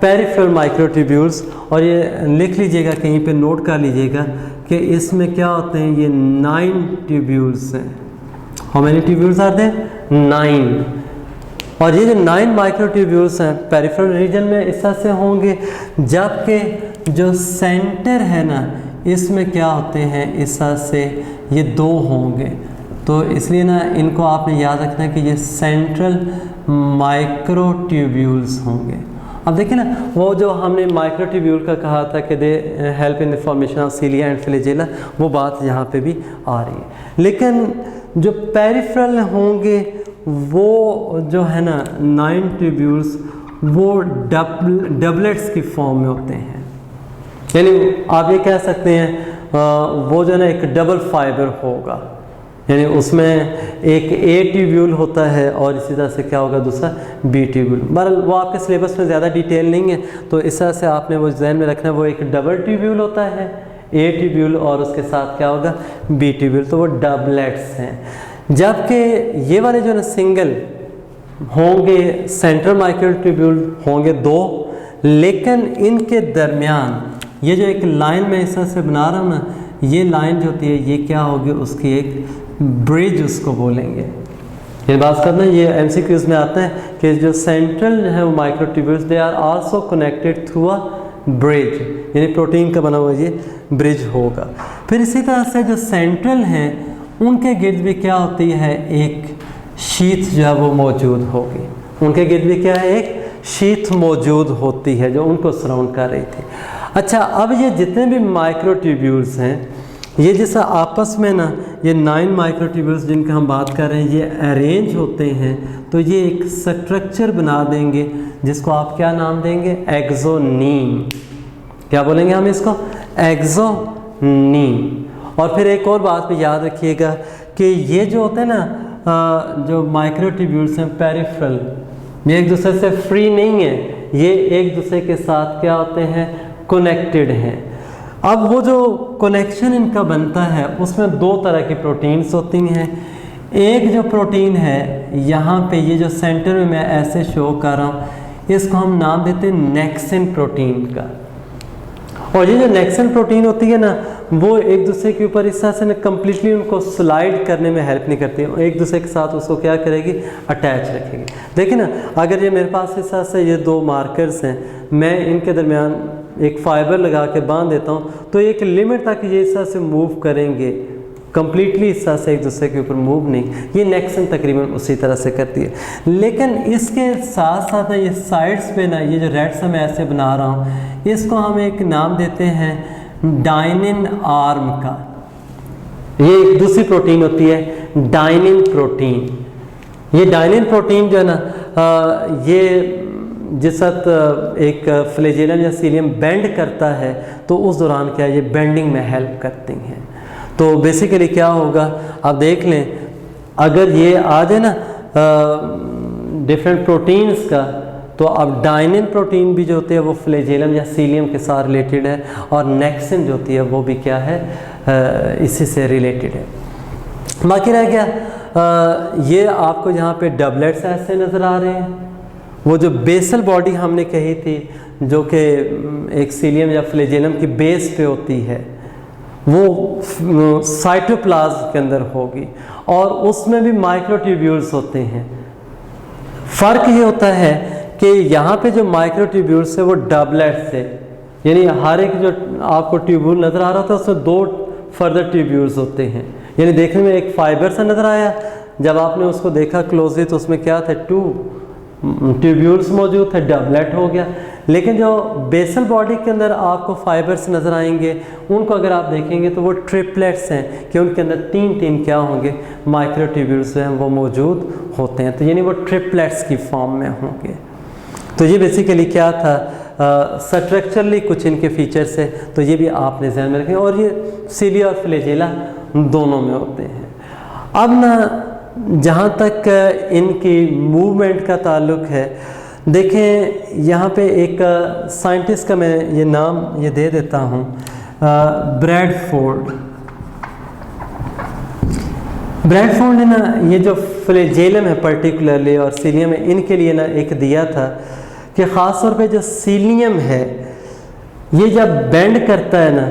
Speaker 1: पेरिफेरल माइक्रोट्यूब्यूल्स। और ये लिख लीजिएगा, कहीं पे नोट कर लीजिएगा कि इसमें क्या होते हैं, ये 9 ट्यूब्यूल्स हैं। How many tubules are there, 9। और ये जो 9 माइक्रोट्यूब्यूल्स हैं पेरिफेरल रीजन में इस तरह से होंगे, जबकि जो सेंटर है ना, इसमें क्या होते हैं, इस तरह से ये 2 होंगे। तो इसलिए ना इनको आपने याद रखना है कि ये सेंट्रल माइक्रोट्यूब्यूल्स होंगे। अब देखिए ना, वो जो हमने माइक्रोट्यूब्यूल का कहा था कि they help in the formation of cilia and flagella, वो बात यहाँ पे भी आ रही है। लेकिन जो पेरिफेरल होंगे वो जो है ना 9 ट्यूब्यूल्स, वो डबलेट्स की फॉर्म में होते हैं, यानी आप ये कह सकते हैं वो जो है ना एक डबल फाइबर होगा, यानी उसमें एक ए ट्यूब्यूल होता है और इसी तरह से क्या होगा, दूसरा बी ट्यूब्यूल। बहरहाल वो आपके सिलेबस में ज़्यादा डिटेल नहीं है, तो इस तरह से आपने वो जहन में रखना है, वो एक डबल ट्यूब्यूल होता है, ए ट्यूब्यूल, और उसके साथ क्या होगा, बी ट्यूब्यूल, तो वो डबलेट्स हैं। जबकि ये वाले जो ना सिंगल होंगे, सेंट्रल माइक्रोट्यूब्यूल होंगे 2, लेकिन इनके दरमियान ये जो एक लाइन मैं इस तरह से बना रहा हूँ ना, ये लाइन जो होती है ये क्या होगी, उसकी एक ब्रिज उसको बोलेंगे। ये बात करना, ये एमसीक्यूज में आता है कि जो सेंट्रल है वो microtubules, they are also connected through a bridge, यानी प्रोटीन का बना हुआ ये ब्रिज होगा। फिर इसी तरह से जो सेंट्रल हैं उनके गिर्द भी क्या होती है, एक शीथ जो है वो मौजूद होगी। उनके गिर्द भी क्या है, एक शीथ मौजूद होती है जो उनको सराउंड कर रही थी। अच्छा, अब ये जितने भी माइक्रोट्यूब्यूल्स हैं, ये जैसा आपस में ना ये 9 माइक्रोट्यूब्यूल्स जिनका हम बात कर रहे हैं, ये अरेंज होते हैं तो ये एक स्ट्रक्चर बना देंगे जिसको आप क्या नाम देंगे, एक्सोनीम। क्या बोलेंगे हम इसको, एक्सोनीम। और फिर एक और बात भी याद रखिएगा कि ये जो होते हैं ना जो माइक्रोट्यूब्यूल्स हैं पेरिफेरल, ये एक दूसरे से फ्री नहीं है, ये एक दूसरे के साथ क्या होते हैं, कनेक्टेड हैं। अब वो जो कनेक्शन इनका बनता है उसमें 2 तरह की प्रोटीन्स होती हैं। एक जो प्रोटीन है यहाँ पे, ये जो सेंटर में मैं ऐसे शो कर रहा हूँ, इसको हम नाम देते हैं नेक्सिन प्रोटीन का। और ये जो नेक्सिन प्रोटीन होती है ना, वो एक दूसरे के ऊपर इस तरह से ना कम्प्लीटली उनको स्लाइड करने में हेल्प नहीं करती, एक दूसरे के साथ उसको क्या करेगी, अटैच रखेगी। देखिए ना, अगर ये मेरे पास इस तरह से ये 2 मार्कर्स हैं, मैं इनके दरमियान एक फाइबर लगा के बांध देता हूँ तो एक लिमिट तक ये इस तरह से मूव करेंगे, कम्प्लीटली इस तरह से एक दूसरे के ऊपर मूव नहीं। ये नेक्सन तकरीबन उसी तरह से करती है। लेकिन इसके साथ साथ ना ये साइड्स पे ना, ये जो रेड सा मैं ऐसे बना रहा हूँ, इसको हम एक नाम देते हैं डाइनिन आर्म का। ये एक दूसरी प्रोटीन होती है डाइनिन प्रोटीन। ये डाइनिन प्रोटीन जो है ना, ये जिस वक्त एक फ्लैजेलम या सीलियम बेंड करता है तो उस दौरान क्या है, ये बेंडिंग में हेल्प करती हैं। तो बेसिकली क्या होगा, आप देख लें, अगर ये आ जाए ना डिफरेंट प्रोटीन्स का, तो अब डाइनिन प्रोटीन भी जो होती है वो फ्लैजेलम या सीलियम के साथ रिलेटेड है, और नेक्सिन जो होती है वो भी क्या है, इसी से रिलेटेड है। बाकी रह गया ये आपको यहाँ पे डबलेट्स ऐसे नज़र आ रहे हैं। वो जो बेसल बॉडी हमने कही थी जो कि एक सीलियम या फ्लैजेलम की बेस पे होती है, वो साइटोप्लाज्म के अंदर होगी और उसमें भी माइक्रोट्यूब्यूल्स होते हैं। फ़र्क ये होता है कि यहाँ पे जो माइक्रोट्यूब्यूल्स है वो डबलेट्स है, यानी हर एक जो आपको ट्यूब्यूल नज़र आ रहा था उसमें 2 फर्दर ट्यूब्यूल्स होते हैं। यानी देखने में एक फाइबर सा नज़र आया, जब आपने उसको देखा क्लोजली तो उसमें क्या थे, 2 ट्यूब्यूल्स मौजूद थे, डबलेट हो गया। लेकिन जो बेसल बॉडी के अंदर आपको फाइबर्स नज़र आएंगे, उनको अगर आप देखेंगे तो वो ट्रिपलेट्स हैं कि उनके अंदर 3 क्या होंगे, माइक्रोट्यूब्यूल्स हैं वो मौजूद होते हैं। तो यानी वो ट्रिपलेट्स की फॉर्म में होंगे। तो ये बेसिकली क्या था, स्ट्रक्चरली कुछ इनके फीचर्स है, तो ये भी आपने ध्यान में रखें। और ये सीलिया और फ्लैजेला दोनों में होते हैं। अब ना जहाँ तक इनकी मूवमेंट का ताल्लुक़ है, देखें यहाँ पे एक साइंटिस्ट का मैं ये नाम ये दे देता हूँ, ब्रैडफोर्ड। ब्रैडफोर्ड ने ना ये जो फ्लैजेलम है पर्टिकुलरली और सीलियम है, इनके लिए ना एक दिया था कि ख़ास तौर पे जो सीलियम है ये जब बेंड करता है ना,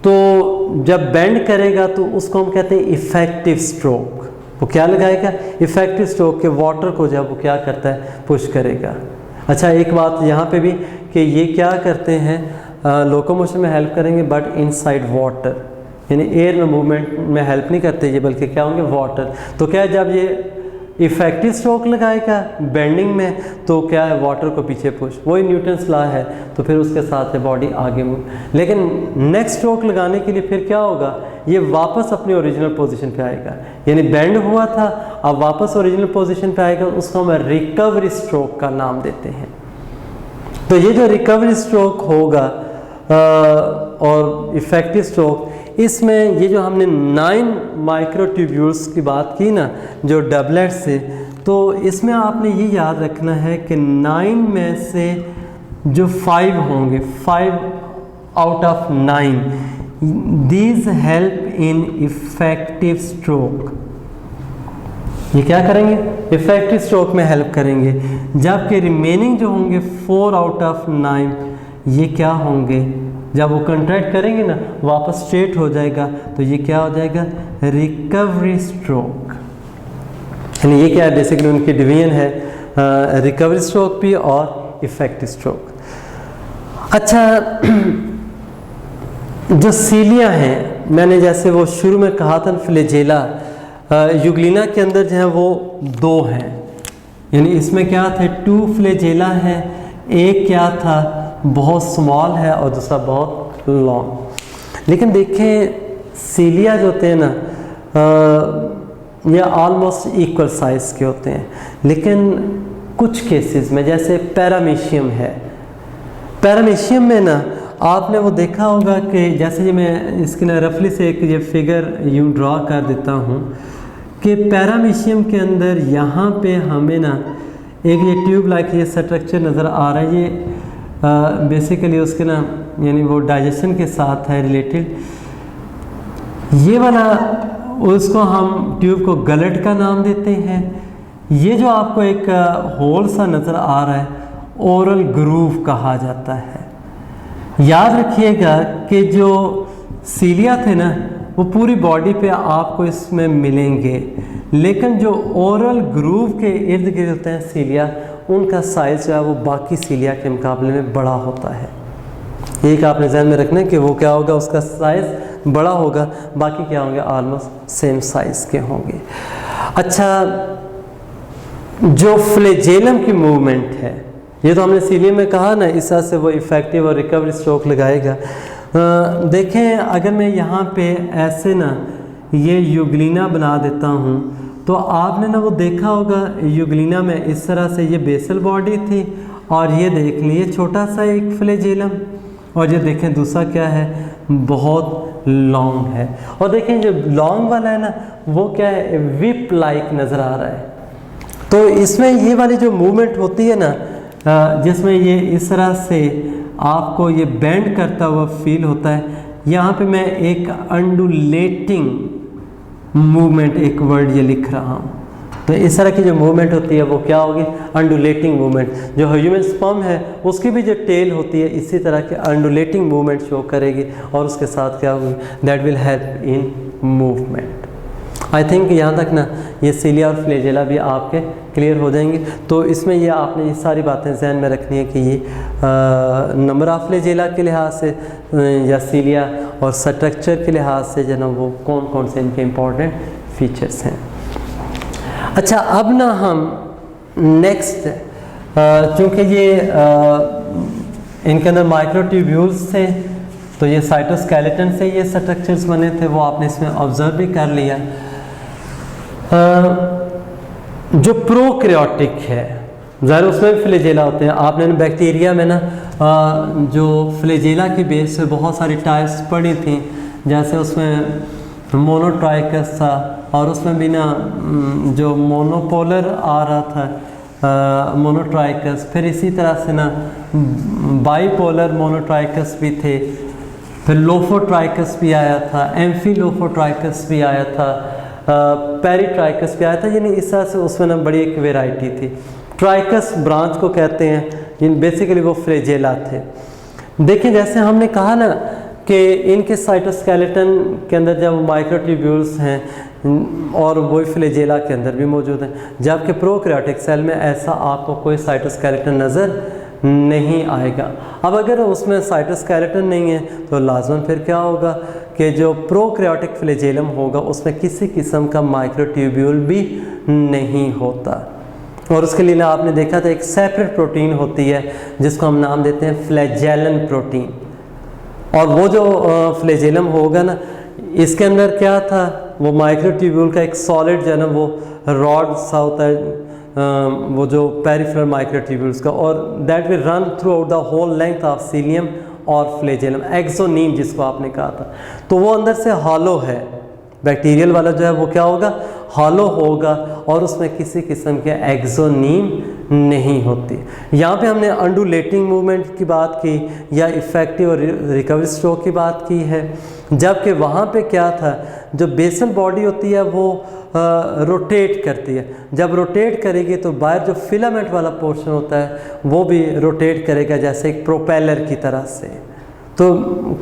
Speaker 1: तो जब बेंड करेगा तो उसको हम कहते हैं इफ़ेक्टिव स्ट्रोक। वो क्या लगाएगा, इफ़ेक्टिव स्ट्रोक के वाटर को जब वो क्या करता है, पुश करेगा। अच्छा, एक बात यहाँ पे भी कि ये क्या करते हैं, लोकोमोशन में हेल्प करेंगे बट इनसाइड वाटर, यानी एयर में मूवमेंट में हेल्प नहीं करते ये, बल्कि क्या होंगे, वाटर। तो क्या है, जब ये इफ़ेक्टिव स्ट्रोक लगाएगा बेंडिंग में तो क्या है, वाटर को पीछे पुश, वही न्यूटन्स लॉ है, तो फिर उसके साथ है बॉडी आगे मूव। लेकिन नेक्स्ट स्ट्रोक लगाने के लिए फिर क्या होगा, ये वापस अपनी ओरिजिनल पोजीशन पे आएगा, यानी बेंड हुआ था अब वापस ओरिजिनल पोजीशन पे आएगा, उसको हम रिकवरी स्ट्रोक का नाम देते हैं। तो ये जो रिकवरी स्ट्रोक होगा और इफ़ेक्टिव स्ट्रोक, इसमें ये जो हमने 9 माइक्रोट्यूब्यूल्स की बात की ना जो डबलेट से, तो इसमें आपने ये याद रखना है कि 9 में से जो 5 होंगे, 5 out of 9, these help in effective stroke. ये क्या करेंगे, इफ़ेक्टिव स्ट्रोक में हेल्प करेंगे, जबकि रिमेनिंग जो होंगे 4 आउट ऑफ 9 ये क्या होंगे, जब वो कंट्रैक्ट करेंगे ना वापस स्ट्रेट हो जाएगा, तो ये क्या हो जाएगा, रिकवरी स्ट्रोक। यानी ये क्या है, बेसिकली उनकी डिवीजन है, रिकवरी स्ट्रोक भी और इफ़ेक्टिव स्ट्रोक। अच्छा, जो सीलिया हैं, मैंने जैसे वो शुरू में कहा था फ्लैजेला, यूग्लिना के अंदर जो है वो 2 हैं, यानी इसमें क्या थे, 2 फ्लैजेला है, एक क्या था बहुत स्मॉल है और दूसरा बहुत लॉन्ग। लेकिन देखें सीलिया जो होते हैं ना ये ऑलमोस्ट इक्वल साइज़ के होते हैं, लेकिन कुछ केसेस में जैसे पैरामीशियम है, पैरामीशियम में ना आपने वो देखा होगा कि जैसे ये मैं इसकी ना रफली से एक ये फिगर यूँ ड्रॉ कर देता हूँ कि पैरामीशियम के अंदर यहाँ पे हमें ना एक ये ट्यूब लाइक ये स्ट्रक्चर नज़र आ रहा है। ये बेसिकली उसके ना यानी वो डाइजेशन के साथ है रिलेटेड। ये वाला उसको हम ट्यूब को गलट का नाम देते हैं। ये जो आपको एक होल सा नज़र आ रहा है ओरल ग्रूव कहा जाता है। याद रखिएगा कि जो सीलिया थे ना वो पूरी बॉडी पे आपको इसमें मिलेंगे, लेकिन जो ओरल ग्रूव के इर्द गिर्द होते हैं सीलिया, उनका साइज़ जो है वो बाकी सीलिया के मुकाबले में बड़ा होता है। एक आपने ध्यान में रखना है कि वो क्या होगा, उसका साइज़ बड़ा होगा, बाकी क्या होंगे ऑलमोस्ट सेम साइज़ के होंगे। अच्छा, जो फ्लैजेलम की मूवमेंट है, ये तो हमने सीलियम में कहा ना, इस तरह से वो इफ़ेक्टिव और रिकवरी स्ट्रोक लगाएगा। देखें अगर मैं यहाँ पे ऐसे ना ये यूग्लिना बना देता हूँ तो आपने ना वो देखा होगा यूग्लिना में इस तरह से ये बेसल बॉडी थी और ये देख लिए छोटा सा एक फ्लैजेलम, और ये देखें दूसरा क्या है, बहुत लॉन्ग है। और देखें जो लॉन्ग वाला है ना वो क्या है, विप लाइक नज़र आ रहा है। तो इसमें ये वाली जो मूवमेंट होती है ना जिसमें ये इस तरह से आपको ये बेंड करता हुआ फील होता है, यहाँ पे मैं एक अंडुलेटिंग मूवमेंट एक वर्ड ये लिख रहा हूँ। तो इस तरह की जो मूवमेंट होती है वो क्या होगी, अंडुलेटिंग मूवमेंट। जो ह्यूमन स्पर्म है उसकी भी जो टेल होती है इसी तरह की अंडुलेटिंग मूवमेंट शो करेगी और उसके साथ क्या होगी, that will help in movement. I think यहाँ तक ना ये सीलिया और फ्लैजेला भी आपके क्लियर हो जाएंगे। तो इसमें ये आपने ये सारी बातें ध्यान में रखनी है कि ये नंबर ऑफ फ्लैजेला के लिहाज से या सीलिया और स्ट्रक्चर के लिहाज से जो ना वो कौन कौन से इनके इम्पोर्टेंट फीचर्स हैं। अच्छा, अब ना हम नेक्स्ट, चूँकि ये इनके अंदर माइक्रोट्यूब्यूल्स थे तो ये साइटोस्केलेटन से ये स्ट्रक्चर्स बने थे, वो आपने इसमें ऑब्जर्व भी कर लिया। जो प्रोकैरियोटिक है ज़ाहिर उसमें भी फ्लैजेला होते हैं। आपने बैक्टीरिया में ना जो फ्लैजेला की बेस पे बहुत सारी टाइप्स पढ़ी थी, जैसे उसमें मोनोट्राइकस था और उसमें भी ना जो मोनोपोलर आ रहा था मोनोट्राइकस, फिर इसी तरह से ना बाईपोलर मोनोट्राइकस भी थे, फिर लोफोट्राइकस भी आया था, एम्फिलोफोट्राइकस भी आया था, पेरीट्राइकस भी आया था। यानी इस तरह से उसमें ना बड़ी एक वेराइटी थी। ट्राइकस ब्रांच को कहते हैं, जिन बेसिकली वो फ्लैजेला थे। देखिए जैसे हमने कहा ना कि इनके साइटोस्केलेटन के अंदर जब माइक्रोट्यूब्यूल्स हैं और वही फ्लैजेला के अंदर भी मौजूद हैं, जबकि प्रोकैरियोटिक सेल में ऐसा आपको कोई साइटोस्केलेटन नज़र नहीं आएगा। अब अगर उसमें साइटोस्केलेटन नहीं है तो लाजमन फिर क्या होगा कि जो प्रोकैरियोटिक फ्लैजेलम होगा उसमें किसी किस्म का माइक्रोट्यूब्यूल भी नहीं होता। और उसके लिए ना आपने देखा था एक सेपरेट प्रोटीन होती है जिसको हम नाम देते हैं फ्लैजेलन प्रोटीन। और वो जो फ्लैजेलम होगा ना, इसके अंदर क्या था, वो माइक्रोट्यूब्यूल का एक सॉलिड जो है ना वो रॉड सा होता है, वो जो पेरिफेरल माइक्रोट्यूब्यूल्स का, और that will run throughout the whole length of cilium और फ्लैजेलम, एक्सोनीम जिसको आपने कहा था। तो वो अंदर से हॉलो है, बैक्टीरियल वाला जो है वो क्या होगा, हॉलो होगा और उसमें किसी किस्म के एक्सोनीम नहीं होती। यहाँ पे हमने अंडुलेटिंग मूवमेंट की बात की या इफ़ेक्टिव और रिकवरी स्ट्रोक की बात की है, जबकि वहाँ पे क्या था, जो बेसल बॉडी होती है वो रोटेट करती है। जब रोटेट करेगी तो बाहर जो फिलामेंट वाला पोर्शन होता है वो भी रोटेट करेगा जैसे एक प्रोपेलर की तरह से। तो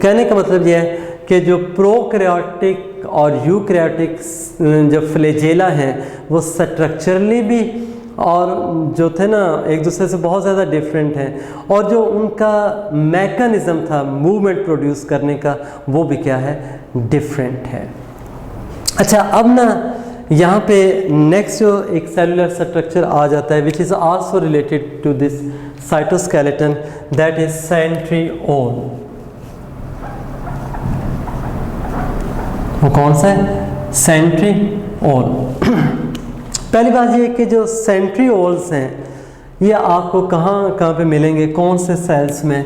Speaker 1: कहने का मतलब यह है कि जो प्रोकैरियोटिक और यूकैरियोटिक जो फ्लैजेला हैं वो स्ट्रक्चरली भी और जो थे ना एक दूसरे से बहुत ज़्यादा डिफरेंट हैं, और जो उनका मैकेनिज़्म था मूवमेंट प्रोड्यूस करने का वो भी क्या है, डिफरेंट है। अच्छा, अब ना यहाँ पे नेक्स्ट जो एक सेलुलर स्ट्रक्चर आ जाता है which is also related to this cytoskeleton, that is centriole. वो कौन सा है? सेंट्रिओल। पहली बात ये कि जो सेंट्रिओल्स हैं ये आपको कहाँ कहाँ पे मिलेंगे, कौन से सेल्स में?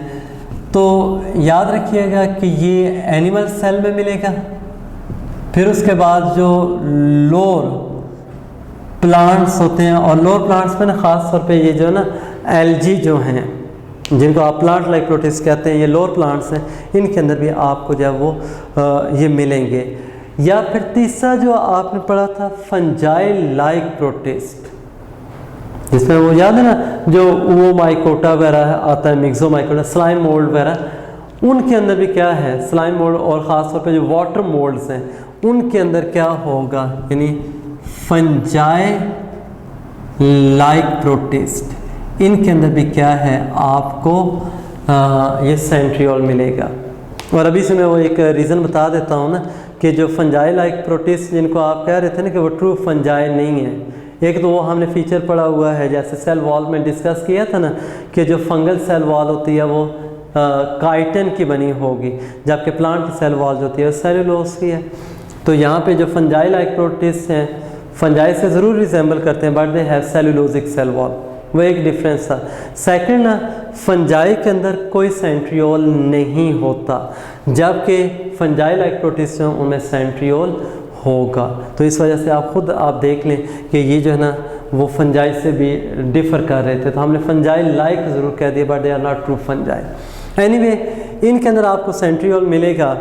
Speaker 1: तो याद रखिएगा कि ये एनिमल सेल में मिलेगा, फिर उसके बाद जो लोअर प्लांट्स होते हैं, और लोअर प्लांट्स में ना ख़ास तौर पे ये जो ना एल्गी जो हैं जिनको आप प्लांट लाइक प्रोटिस्ट कहते हैं, ये लोअर प्लांट्स हैं, इनके अंदर भी आपको जो है वो ये मिलेंगे। या फिर तीसरा जो आपने पढ़ा था फंजाई लाइक प्रोटिस्ट, जिसमें वो याद है ना जो वो माइकोटा वगैरह आता है, मिक्सो माइकोटा, स्लाइम मोल्ड वगैरह, उनके अंदर भी क्या है स्लाइम मोल्ड, और ख़ास तौर पे जो वाटर मोल्ड्स हैं उनके अंदर क्या होगा, यानी फंजाई लाइक प्रोटिस्ट, इनके अंदर भी क्या है आपको ये सेंट्रियोल मिलेगा। और अभी से मैं वो एक रीज़न बता देता हूँ ना कि जो फंजाई लाइक प्रोटिस्ट जिनको आप कह रहे थे ना कि वो ट्रू फंजाई नहीं है, एक तो वो हमने फीचर पढ़ा हुआ है, जैसे सेल वॉल में डिस्कस किया था ना कि जो फंगल सेल वॉल होती है वो काइटिन की बनी होगी, जबकि प्लांट की सेल वॉल जो होती है वो सेलुलोज की है। तो यहाँ पे जो फंजाई लाइक प्रोटिस्ट हैं फंजाई से ज़रूर रिजेंबल करते हैं, but they have cellulosic cell wall, वो एक डिफरेंस था। सेकंड ना, फंजाई के अंदर कोई सेंट्रियोल नहीं होता, जबकि फंजाई लाइक प्रोटिस्ट हैं उनमें सेंट्रियोल होगा। तो इस वजह से आप खुद आप देख लें कि ये जो है ना वो फंजाई से भी डिफ़र कर रहे थे, तो हमने फंजाई लाइक ज़रूर कह दिया, but they are not true fungi. Anyway इनके अंदर आपको सेंट्रियोल मिलेगा,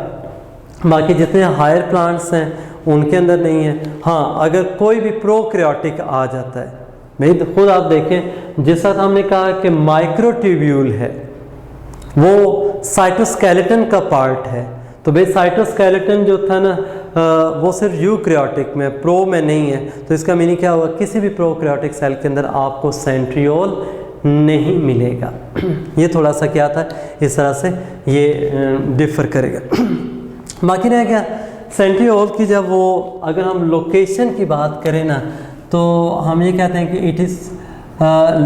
Speaker 1: बाकी जितने हायर प्लांट्स हैं उनके अंदर नहीं है। हाँ, अगर कोई भी प्रोकैरियोटिक आ जाता है, भाई तो खुद आप देखें जिस वक्त हमने कहा कि माइक्रोट्यूब्यूल है वो साइटोस्केलेटन का पार्ट है, तो भाई साइटोस्केलेटन जो था ना वो सिर्फ यूकैरियोटिक में, प्रो में नहीं है, तो इसका मीनिंग क्या हुआ, किसी भी प्रोकैरियोटिक सेल के अंदर आपको सेंट्रियोल नहीं मिलेगा। ये थोड़ा सा क्या था, इस तरह से ये डिफ़र करेगा। बाकी रह गया सेंट्रियोल की, जब वो अगर हम लोकेशन की बात करें ना तो हम ये कहते हैं कि it is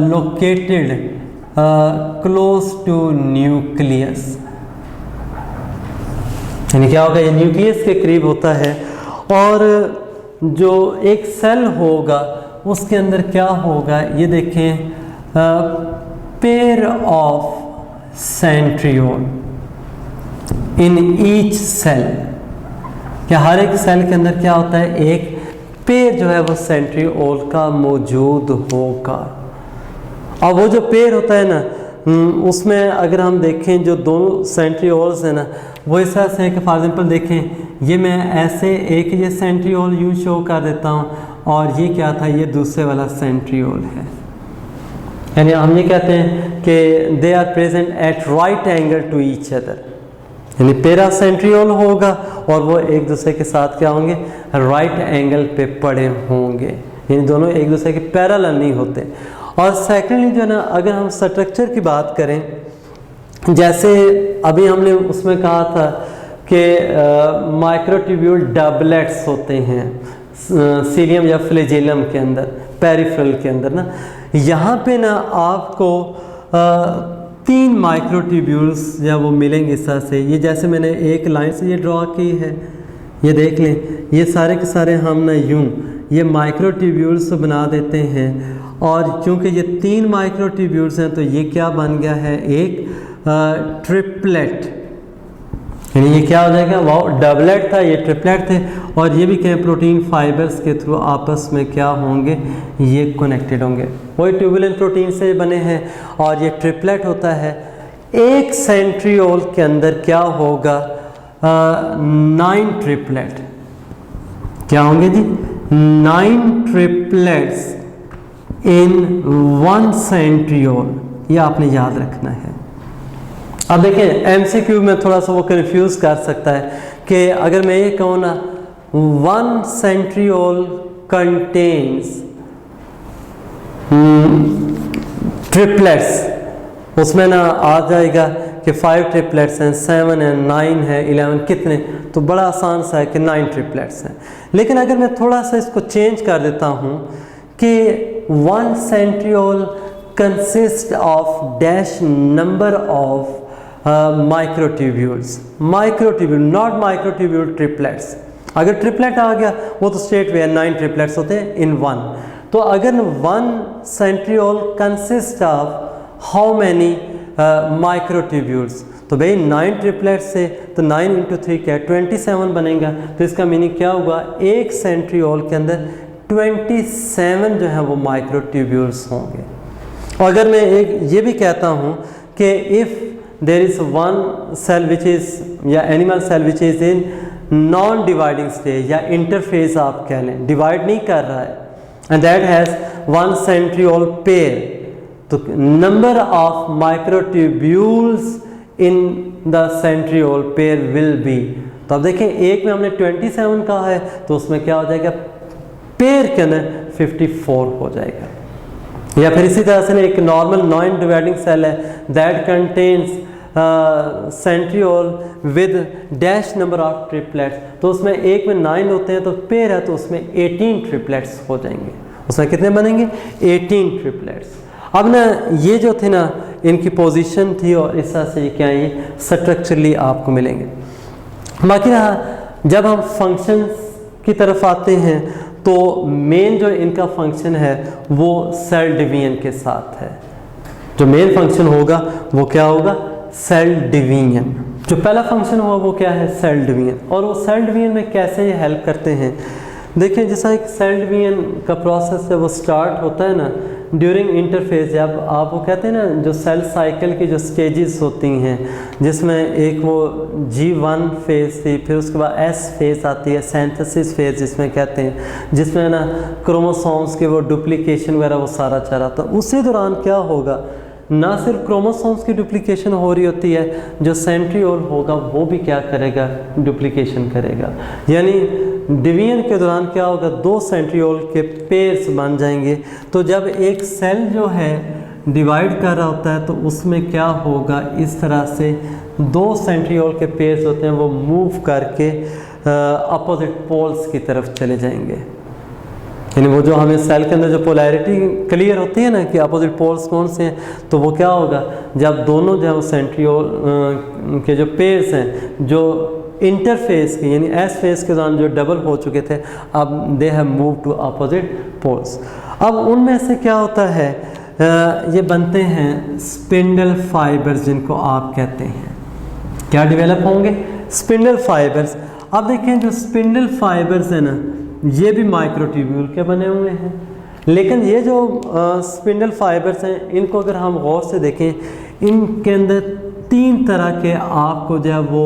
Speaker 1: located close to nucleus, यानी क्या होगा, ये न्यूक्लियस के करीब होता है। और जो एक सेल होगा उसके अंदर क्या होगा, ये देखें pair of centriole in each cell, क्या हर एक सेल के अंदर क्या होता है, एक पेयर जो है वो सेंट्रियोल का मौजूद होगा। और वो जो पेयर होता है ना उसमें अगर हम देखें जो दोनों सेंट्रियोल्स हैं ना वो इस तरह से है कि फॉर एग्जांपल देखें, ये मैं ऐसे एक ये सेंट्रियोल यूँ शो कर देता हूँ और ये क्या था, ये दूसरे वाला सेंट्रियोल है, यानी हम ये कहते हैं कि they are present at right angle to each other, यानी पेरा सेंट्रियोल होगा और वो एक दूसरे के साथ क्या होंगे, राइट एंगल पे पड़े होंगे, यानी दोनों एक दूसरे के पैरेलल नहीं होते। और सेकेंडली जो है ना, अगर हम स्ट्रक्चर की बात करें, जैसे अभी हमने उसमें कहा था कि माइक्रोट्यूब्यूल डबलेट्स होते हैं सीलियम या फ्लैजेलम के अंदर, पेरिफेरल के अंदर ना, यहाँ पे ना आपको 3 माइक्रोट्यूब्यूल्स या वो मिलेंगे इस तरह से। ये जैसे मैंने एक लाइन से ये ड्रॉ की है, ये देख लें, ये सारे के सारे हम ना यूँ ये माइक्रोट्यूब्यूल्स बना देते हैं, और चूँकि ये 3 माइक्रोट्यूब्यूल्स हैं तो ये क्या बन गया है, एक ट्रिपलेट, यानी ये क्या हो जाएगा, वो डबलेट था, ये ट्रिपलेट थे, और ये भी कहें प्रोटीन फाइबर्स के थ्रू आपस में क्या होंगे, ये कनेक्टेड होंगे, वही ट्यूबुलेंट प्रोटीन से बने हैं, और ये ट्रिपलेट होता है। एक सेंट्रियोल के अंदर क्या होगा, 9 ट्रिपलेट, क्या होंगे जी, 9 ट्रिपलेट्स इन 1 सेंट्रियोल, ये आपने याद रखना है। अब देखें एमसीक्यू में थोड़ा सा वो कंफ्यूज कर सकता है कि अगर मैं ये कहूँ ना 1 सेंट्रियोल कंटेन्स ट्रिपलेट्स, उसमें ना आ जाएगा कि 5 ट्रिपलेट्स हैं, 7 हैं, 9 है, 11 कितने, तो बड़ा आसान सा है कि 9 ट्रिपलेट्स हैं। लेकिन अगर मैं थोड़ा सा इसको चेंज कर देता हूँ कि 1 centriole consist of dash number of microtubules, not microtubule triplets. अगर ट्रिपलेट आ गया वो तो स्ट्रेट वे 9 ट्रिपलेट्स होते हैं इन 1। तो अगर 1 centriole consist of how many microtubules, तो भाई 9 ट्रिपलेट से तो 9 इंटू 3 क्या है 27 बनेगा। तो इसका मीनिंग क्या होगा, एक सेंट्रियोल के अंदर 27 जो है वो माइक्रोट्यूब्यूल्स होंगे। और अगर मैं एक ये भी कहता हूँ कि if there is 1 cell which is या animal cell which is in non dividing stage या इंटरफेस आप कह लें, डिवाइड नहीं कर रहा है, and that has 1 centriole pair, तो number of microtubules in the centriole pair will be, तो अब देखें एक में हमने 27 कहा है तो उसमें क्या हो जाएगा, पेयर के अंदर 54 हो जाएगा। या फिर इसी तरह से एक नॉर्मल नॉन डिवाइडिंग सेल है that contains centriole with dash number of triplets, तो उसमें एक में 9 होते हैं तो पेयर है तो उसमें 18 ट्रिपलेट्स हो जाएंगे। उसमें कितने बनेंगे, 18 ट्रिपलेट्स। अब ना ये जो थे ना इनकी पोजीशन थी और इस तरह से क्या ये स्ट्रक्चरली आपको मिलेंगे। बाकी रहा जब हम फंक्शंस की तरफ आते हैं तो मेन जो इनका फंक्शन है वो सेल डिवीजन के साथ है। जो मेन फंक्शन होगा वो क्या होगा, सेल डिवीजन। जो पहला फंक्शन हुआ वो क्या है, सेल डिवीजन। और वो सेल डिवीजन में कैसे ये हेल्प करते हैं, देखिए जैसा एक सेल डिवीजन का प्रोसेस है वो स्टार्ट होता है ना ड्यूरिंग इंटरफेज, जब आप वो कहते हैं ना जो सेल साइकिल की जो स्टेजेस होती हैं, जिसमें एक वो G1 फेज़ थी, फिर उसके बाद S फेज़ आती है, सिंथेसिस फेज़ जिसमें कहते हैं, जिसमें ना क्रोमोसोम्स के वो डुप्लीकेशन वगैरह वो सारा चल रहा था। उसी दौरान क्या होगा, ना सिर्फ क्रोमोसोम्स की डुप्लीकेशन हो रही होती है, जो सेंट्रियोल होगा वो भी क्या करेगा, डुप्लीकेशन करेगा। यानी डिवीजन के दौरान क्या होगा, 2 सेंट्रियोल के पेयर्स बन जाएंगे। तो जब एक सेल जो है डिवाइड कर रहा होता है तो उसमें क्या होगा, इस तरह से 2 सेंट्रियोल के पेयर्स होते हैं वो मूव करके अपोजिट पोल्स की तरफ चले जाएंगे। यानी वो जो हमें सेल के अंदर जो पोलैरिटी क्लियर होती है ना कि अपोजिट पोल्स कौन से हैं, तो वो क्या होगा, जब दोनों जो है सेंट्रियोल के जो पेयर्स हैं जो इंटरफेस के यानी एस फेस के दौरान जो डबल हो चुके थे, अब they have move to opposite poles. अब उनमें से क्या होता है, ये बनते हैं स्पिंडल फाइबर्स, जिनको आप कहते हैं क्या डेवलप होंगे, स्पिंडल फाइबर्स। अब देखें जो स्पिंडल फाइबर्स है ना ये भी माइक्रोट्यूब्यूल के बने हुए हैं, लेकिन ये जो स्पिंडल फाइबर्स हैं इनको अगर हम गौर से देखें, इनके अंदर 3 तरह के आपको जो है वो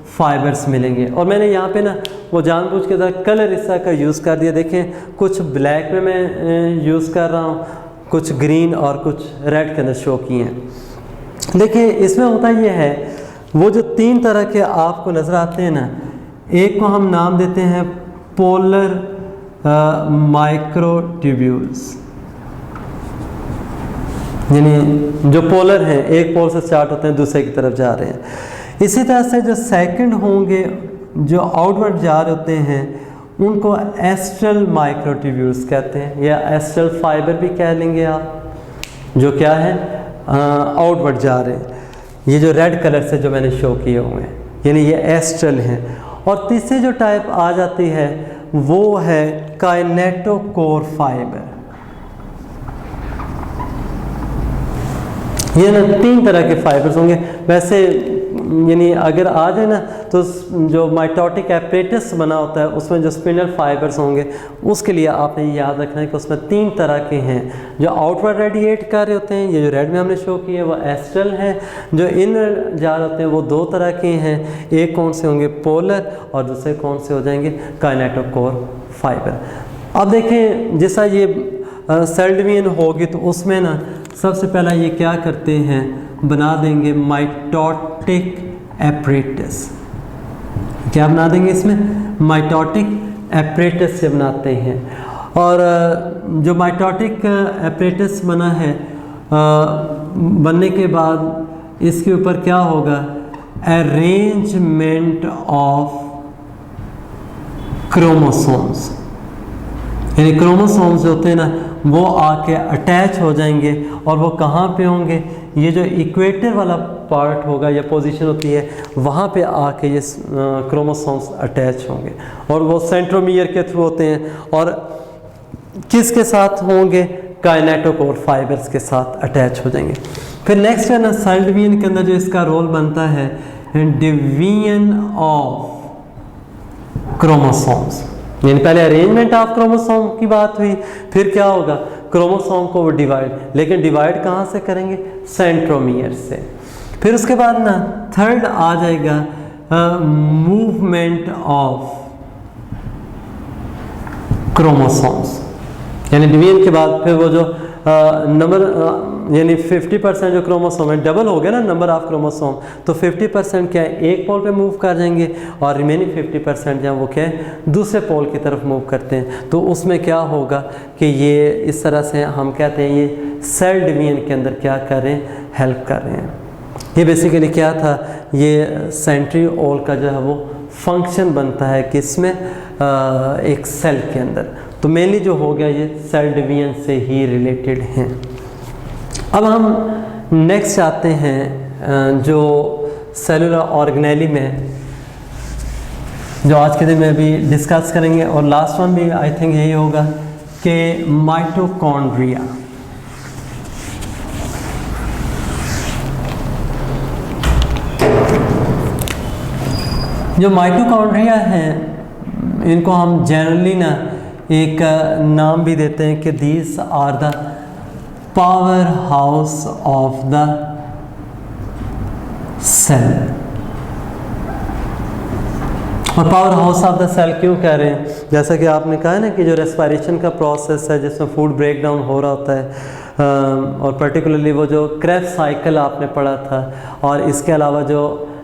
Speaker 1: फाइबर्स मिलेंगे। और मैंने यहाँ पे ना वो जानबूझ के साथ कलर इस तरह का यूज़ कर दिया, देखें कुछ ब्लैक में मैं यूज़ कर रहा हूँ, कुछ ग्रीन और कुछ रेड के अंदर शो किए हैं। देखिए इसमें होता ये है, वो जो 3 तरह के आपको नज़र आते हैं ना, एक को हम नाम देते हैं पोलर माइक्रोट्यूब्यूल्स, यानी जो पोलर हैं एक पोल से स्टार्ट होते हैं दूसरे की तरफ जा रहे हैं। इसी तरह से जो सेकंड होंगे जो आउटवर्ड जा रहे होते हैं उनको एस्ट्रल माइक्रोट्यूब्यूल्स कहते हैं, या एस्ट्रल फाइबर भी कह लेंगे आप, जो क्या है आउटवर्ड जा रहे हैं। ये जो रेड कलर से जो मैंने शो किए हुए हैं यानी ये एस्ट्रल हैं। और तीसरी जो टाइप आ जाती है वो है काइनेटोकोर फाइबर। ये ना 3 तरह के फाइबर्स होंगे। वैसे यानी अगर आ जाए ना तो जो माइटोटिक एपरेटस बना होता है उसमें जो स्पिंडल फाइबर्स होंगे उसके लिए आपने याद रखना है कि उसमें 3 तरह के हैं। जो आउटवर्ड रेडिएट कर रहे होते हैं, ये जो रेड में हमने शो किए वो एस्ट्रल हैं। जो इनर जा रहे होते हैं वो 2 तरह के हैं, एक कौन से होंगे पोलर और दूसरे कौन से हो जाएंगे काइनेटोकोर फाइबर। अब देखें जैसा ये सेल डिवीजन होगी तो उसमें ना सबसे पहला ये क्या करते हैं, बना देंगे माइटोटिक एपरेटस। क्या बना देंगे इसमें, माइटोटिक एपरेटस से बनाते हैं। और जो माइटोटिक एपरेटस बना है बनने के बाद इसके ऊपर क्या होगा, अरेंजमेंट ऑफ क्रोमोसोम्स, यानी क्रोमोसोम्स जो होते हैं ना वो आके अटैच हो जाएंगे और वो कहाँ पे होंगे, ये जो इक्वेटर वाला पार्ट होगा या पोजीशन होती है वहाँ पे आके ये क्रोमोसोम्स अटैच होंगे और वो सेंट्रोमियर के थ्रू होते हैं और किसके साथ होंगे, काइनेटोकोर फाइबर्स के साथ अटैच हो जाएंगे। फिर नेक्स्ट है ना सेल डिवीजन के अंदर जो इसका रोल बनता है डिवीजन ऑफ क्रोमोसोम्स, यानी पहले अरेंजमेंट ऑफ क्रोमोसोम की बात हुई, फिर क्या होगा क्रोमोसोम को वो डिवाइड, लेकिन डिवाइड कहाँ से करेंगे, सेंट्रोमियर से। फिर उसके बाद ना थर्ड आ जाएगा मूवमेंट ऑफ क्रोमोसोम्स, यानी डिवीजन के बाद फिर वो जो नंबर यानी 50% जो क्रोमोसोम है डबल हो गया ना नंबर ऑफ क्रोमोसोम, तो 50% क्या है एक पोल पे मूव कर जाएंगे और रिमेनिंग 50% जो वो क्या है दूसरे पोल की तरफ मूव करते हैं। तो उसमें क्या होगा कि ये इस तरह से हम कहते हैं ये सेल डिवीजन के अंदर क्या कर रहे हैं, हेल्प कर रहे हैं। ये बेसिकली क्या था, ये सेंट्रियोल का जो है वो फंक्शन बनता है किसमें, एक सेल के अंदर। तो मेनली जो हो गया ये सेल डिवीजन से ही रिलेटेड हैं। अब हम नेक्स्ट आते हैं जो सेलुलर ऑर्गेनेली में जो आज के दिन में भी डिस्कस करेंगे और लास्ट वन भी आई थिंक यही होगा कि माइटोकॉन्ड्रिया। जो माइटोकॉन्ड्रिया हैं इनको हम जनरली ना एक नाम भी देते हैं कि these are the power house of the cell. और power house of the cell क्यों कह रहे हैं, जैसा कि आपने कहा है ना कि जो रेस्पिरेशन का प्रोसेस है जिसमें फूड ब्रेक डाउन हो रहा होता है और पर्टिकुलरली वो जो क्रेब्स साइकिल आपने पढ़ा था, और इसके अलावा जो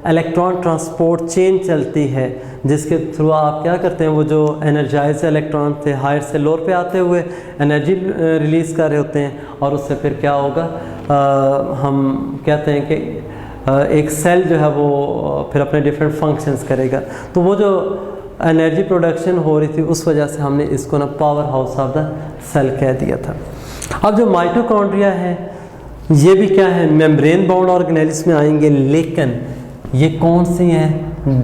Speaker 1: इलेक्ट्रॉन ट्रांसपोर्ट चेन चलती है जिसके थ्रू आप क्या करते हैं, वो जो एनर्जाइज इलेक्ट्रॉन थे हायर से लोअर पे आते हुए एनर्जी रिलीज़ कर रहे होते हैं और उससे फिर क्या होगा, हम कहते हैं कि एक सेल जो है वो फिर अपने डिफरेंट फंक्शंस करेगा। तो वो जो एनर्जी प्रोडक्शन हो रही थी उस वजह से हमने इसको ना power house of the cell कह दिया था। अब जो माइटोकॉन्ड्रिया है ये भी क्या है, मेम्ब्रेन बाउंड ऑर्गेनेल्स में आएंगे, लेकिन ये कौन सी हैं,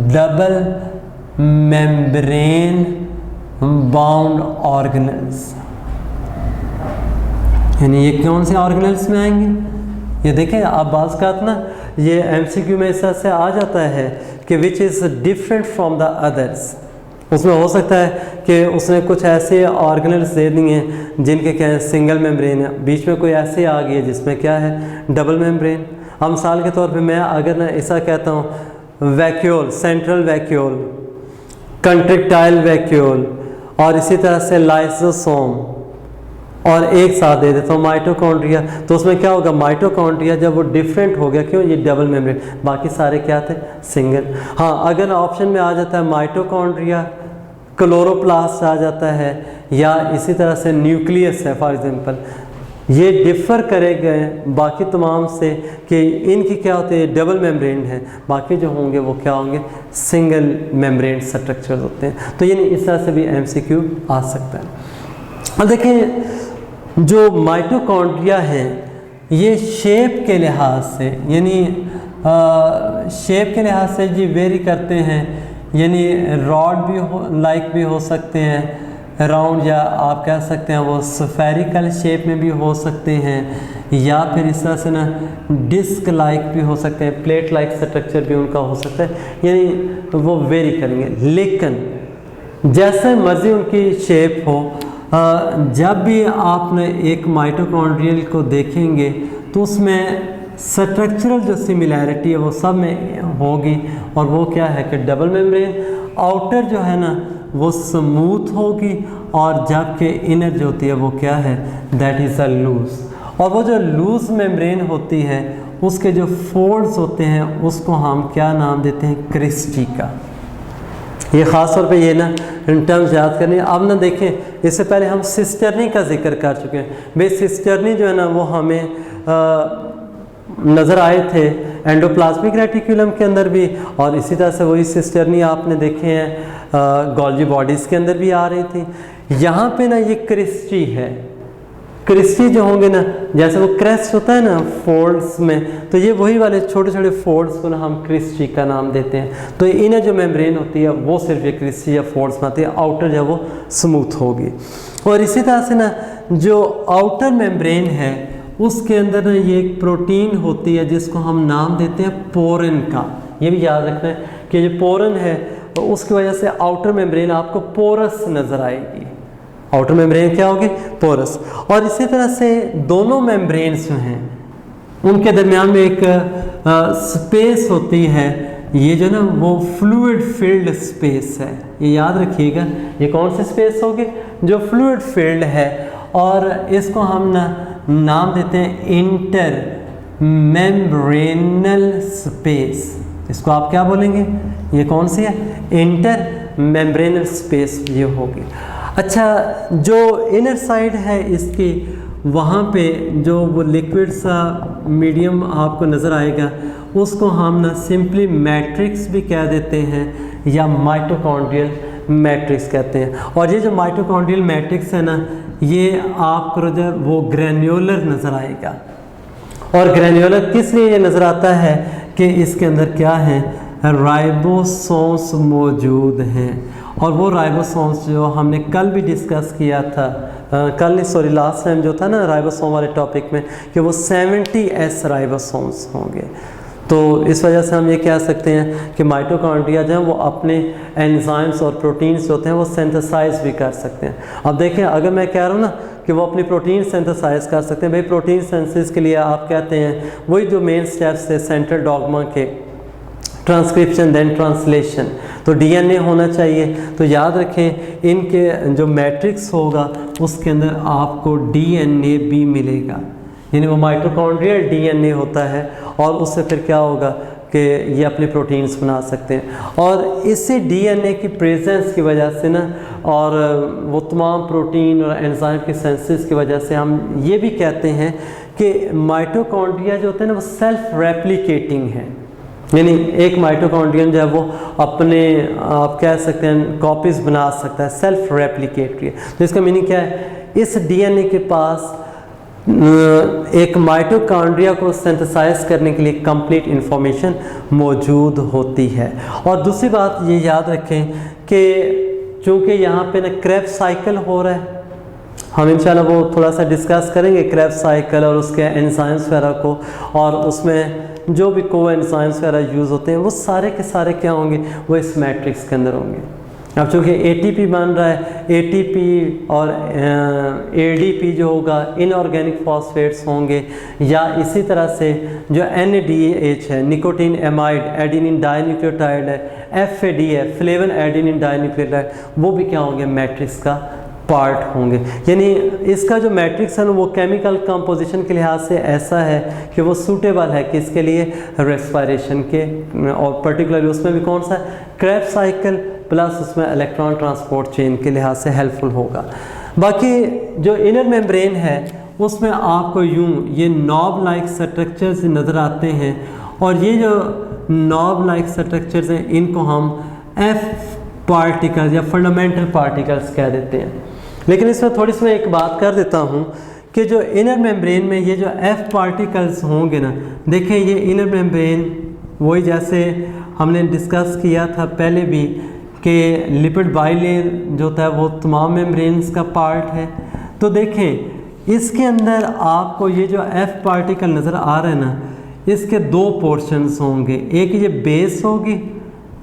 Speaker 1: डबल मेम्ब्रेन बाउंड ऑर्गेनेल्स। यानी ये कौन से ऑर्गेनेल्स में आएंगे, ये देखें आप बात का ना ये एमसीक्यू में इस तरह से आ जाता है कि which is different from the others. उसमें हो सकता है कि उसने कुछ ऐसे ऑर्गेनेल्स दे दिए हैं जिनके क्या है सिंगल मेम्ब्रेन है, बीच में कोई ऐसे आ गई है जिसमें क्या है डबल मेम्ब्रेन। हम मिसाल के तौर पे मैं अगर ना ऐसा कहता हूँ vacuole, central vacuole, contractile vacuole और इसी तरह से लाइसोसोम और एक साथ दे देता हूँ माइटोकॉन्ड्रिया, तो उसमें क्या होगा, माइटोकॉन्ड्रिया जब वो डिफरेंट हो गया, क्यों, ये डबल मेम्ब्रेन, बाकी सारे क्या थे सिंगल। हाँ अगर ऑप्शन में आ जाता है माइटोकॉन्ड्रिया, क्लोरोप्लास्ट आ जाता है या इसी तरह से न्यूक्लियस है फॉर एग्जांपल, ये डिफ़र करेंगे बाकी तमाम से कि इनकी क्या होते हैं डबल मेम्ब्रेन है, बाकी जो होंगे वो क्या होंगे सिंगल मेम्ब्रेन स्ट्रक्चर होते हैं। तो यानी इस तरह से भी एमसीक्यू आ सकता है। अब देखिए जो माइटोकॉन्ड्रिया हैं ये शेप के लिहाज से यानी शेप के लिहाज से जी वेरी करते हैं, यानी रॉड भी हो लाइक भी हो सकते हैं, राउंड या आप कह सकते हैं वो स्फेरिकल शेप में भी हो सकते हैं, या फिर इस तरह से ना डिस्क लाइक भी हो सकते हैं, प्लेट लाइक स्ट्रक्चर भी उनका हो सकता है, यानी वो वेरी करेंगे। लेकिन जैसे मर्जी उनकी शेप हो, जब भी आपने एक माइटोकॉन्ड्रियल को देखेंगे तो उसमें स्ट्रक्चरल जो सिमिलैरिटी है वो सब में होगी, और वो क्या है कि डबल मेम्ब्रेन, आउटर जो है ना वो स्मूथ होगी और जबकि इनर जो होती है वो क्या है दैट इज़ अ लूज। और वो जो लूज मेम्ब्रेन होती है उसके जो फोल्ड्स होते हैं उसको हम क्या नाम देते हैं, क्रिस्टिका। ये ख़ास तौर पे ये ना इन टर्म्स याद करनी। अब ना देखें इससे पहले हम सिस्टर्नी का जिक्र कर चुके हैं। भाई सिस्टर्नी जो है ना वो हमें नज़र आए थे एंडोप्लाज्मिक रेटिकुलम के अंदर भी, और इसी तरह से वही सिस्टर्नी आपने देखे हैं गोल्जी बॉडीज़ के अंदर भी आ रही थी। यहाँ पे ना ये क्रिस्टी है, क्रिस्टी जो होंगे ना, जैसे वो क्रेस्ट होता है ना फोल्ड्स में, तो ये वही वाले छोटे छोटे फोल्ड्स को ना हम क्रिस्टी का नाम देते हैं। तो इनर जो मेम्ब्रेन होती है वो सिर्फ ये क्रिस्टी या फोल्ड्स में आती है, आउटर जो वो स्मूथ होगी। और इसी तरह से ना जो आउटर मेम्ब्रेन है उसके अंदर ना ये एक प्रोटीन होती है जिसको हम नाम देते हैं पोरन का। ये भी याद रखना है कि जो पोरन है तो उसकी वजह से आउटर मेम्ब्रेन आपको पोरस नज़र आएगी। आउटर मेम्ब्रेन क्या होगी? पोरस। और इसी तरह से दोनों मेम्ब्रेन्स जो हैं उनके दरमियान में एक स्पेस होती है, ये जो ना वो फ्लूइड फिल्ड स्पेस है, ये याद रखिएगा। ये कौन सी स्पेस होगी? जो फ्लूइड फिल्ड है, और इसको हम ना नाम देते हैं इंटर मेम्ब्रेनल स्पेस। इसको आप क्या बोलेंगे? ये कौन सी है? इंटर मेम्ब्रेनल स्पेस ये होगी। अच्छा, जो इनर साइड है इसकी, वहाँ पे जो वो लिक्विड सा मीडियम आपको नज़र आएगा उसको हम ना सिंपली मैट्रिक्स भी कह देते हैं या माइटोकॉन्ड्रियल मैट्रिक्स कहते हैं। और ये जो माइटोकॉन्ड्रियल मैट्रिक्स है ना, ये आपको जो वो ग्रैन्युलर नज़र आएगा। और ग्रैन्युलर किस लिए ये नज़र आता है कि इसके अंदर क्या है? राइबोसोम्स मौजूद हैं। और वो राइबोसोम्स जो हमने कल भी डिस्कस किया था, कल नहीं सॉरी लास्ट टाइम जो था ना राइबोसोम वाले टॉपिक में, कि वो 70S राइबोसोम्स होंगे। तो इस वजह से हम ये कह सकते हैं कि माइटोकॉन्ड्रिया जो है वो अपने एंजाइम्स और प्रोटीन्स होते हैं वो सिंथेसाइज भी कर सकते हैं। अब देखें, अगर मैं कह रहा हूँ ना कि वो अपनी प्रोटीन सिंथेसाइज कर सकते हैं, भाई प्रोटीन सिंथेसिस के लिए आप कहते हैं वही जो मेन स्टेप्स थे सेंट्रल डॉग्मा के, ट्रांसक्रिप्शन देन ट्रांसलेशन, तो डीएनए होना चाहिए। तो याद रखें इनके जो मैट्रिक्स होगा उसके अंदर आपको डीएनए भी मिलेगा, यानी वो माइटोकॉन्ड्रियल डीएनए होता है, और उससे फिर क्या होगा कि ये अपनी प्रोटीन्स बना सकते हैं। और इसी डीएनए की प्रेजेंस की वजह से ना, और वो तमाम प्रोटीन और एंजाइम के सेंसेस की वजह से हम ये भी कहते हैं कि माइटोकॉन्ड्रिया जो होते हैं ना वो सेल्फ रेप्लिकेटिंग है, यानी एक माइटोकॉन्ड्रियन जो है वो अपने आप कह सकते हैं कॉपीज़ बना सकता है, सेल्फ रेप्लिकेटरी है। तो इसका मीनिंग क्या है? इस डीएनए के पास एक माइटोकॉन्ड्रिया को सिंथेसाइज करने के लिए कंप्लीट इंफॉर्मेशन मौजूद होती है। और दूसरी बात ये याद रखें कि चूँकि यहाँ पे ना क्रेब्स साइकिल हो रहा है, हम इंशाल्लाह वो थोड़ा सा डिस्कस करेंगे क्रेब्स साइकिल और उसके एंजाइम्स वगैरह को, और उसमें जो भी को एंजाइम्स वगैरह यूज़ होते हैं वो सारे के सारे क्या होंगे? वो इस मैट्रिक्स के अंदर होंगे। अब चूँकि एटीपी बन रहा है, एटीपी और एडीपी जो होगा इनऑर्गेनिक फॉस्फेट्स होंगे, या इसी तरह से जो एनएडीएच है निकोटीन एमाइड एडिनिन डाइन्यूक्लियोटाइड है, एफएडी है फ्लेवन एडिनिन डाइन्यूक्लियोटाइड, वो भी क्या होंगे? मैट्रिक्स का पार्ट होंगे। यानी इसका जो मैट्रिक्स है ना वो केमिकल कंपोजिशन के लिहाज से ऐसा है कि वो सूटेबल है किसके लिए? रेस्पिरेशन के, और पर्टिकुलरली उसमें भी कौन सा? क्रेब्स साइकिल प्लस उसमें इलेक्ट्रॉन ट्रांसपोर्ट चेन के लिहाज से हेल्पफुल होगा। बाकी जो इनर मेम्ब्रेन है उसमें आपको यूं ये नॉब लाइक स्ट्रक्चर्स नज़र आते हैं, और ये जो नॉब लाइक स्ट्रक्चर्स हैं इनको हम एफ पार्टिकल्स या फंडामेंटल पार्टिकल्स कह देते हैं। लेकिन इसमें थोड़ी सी मैं एक बात कर देता हूँ कि जो इनर मेम्ब्रेन में ये जो एफ पार्टिकल्स होंगे ना, देखें ये इनर मेम्ब्रेन वही जैसे हमने डिस्कस किया था पहले भी कि लिपिड बाइलेयर जो होता है वो तमाम मेम्ब्रेन्स का पार्ट है। तो देखें इसके अंदर आपको ये जो एफ पार्टिकल नज़र आ रहा है ना, इसके दो पोर्शंस होंगे। एक ये बेस होगी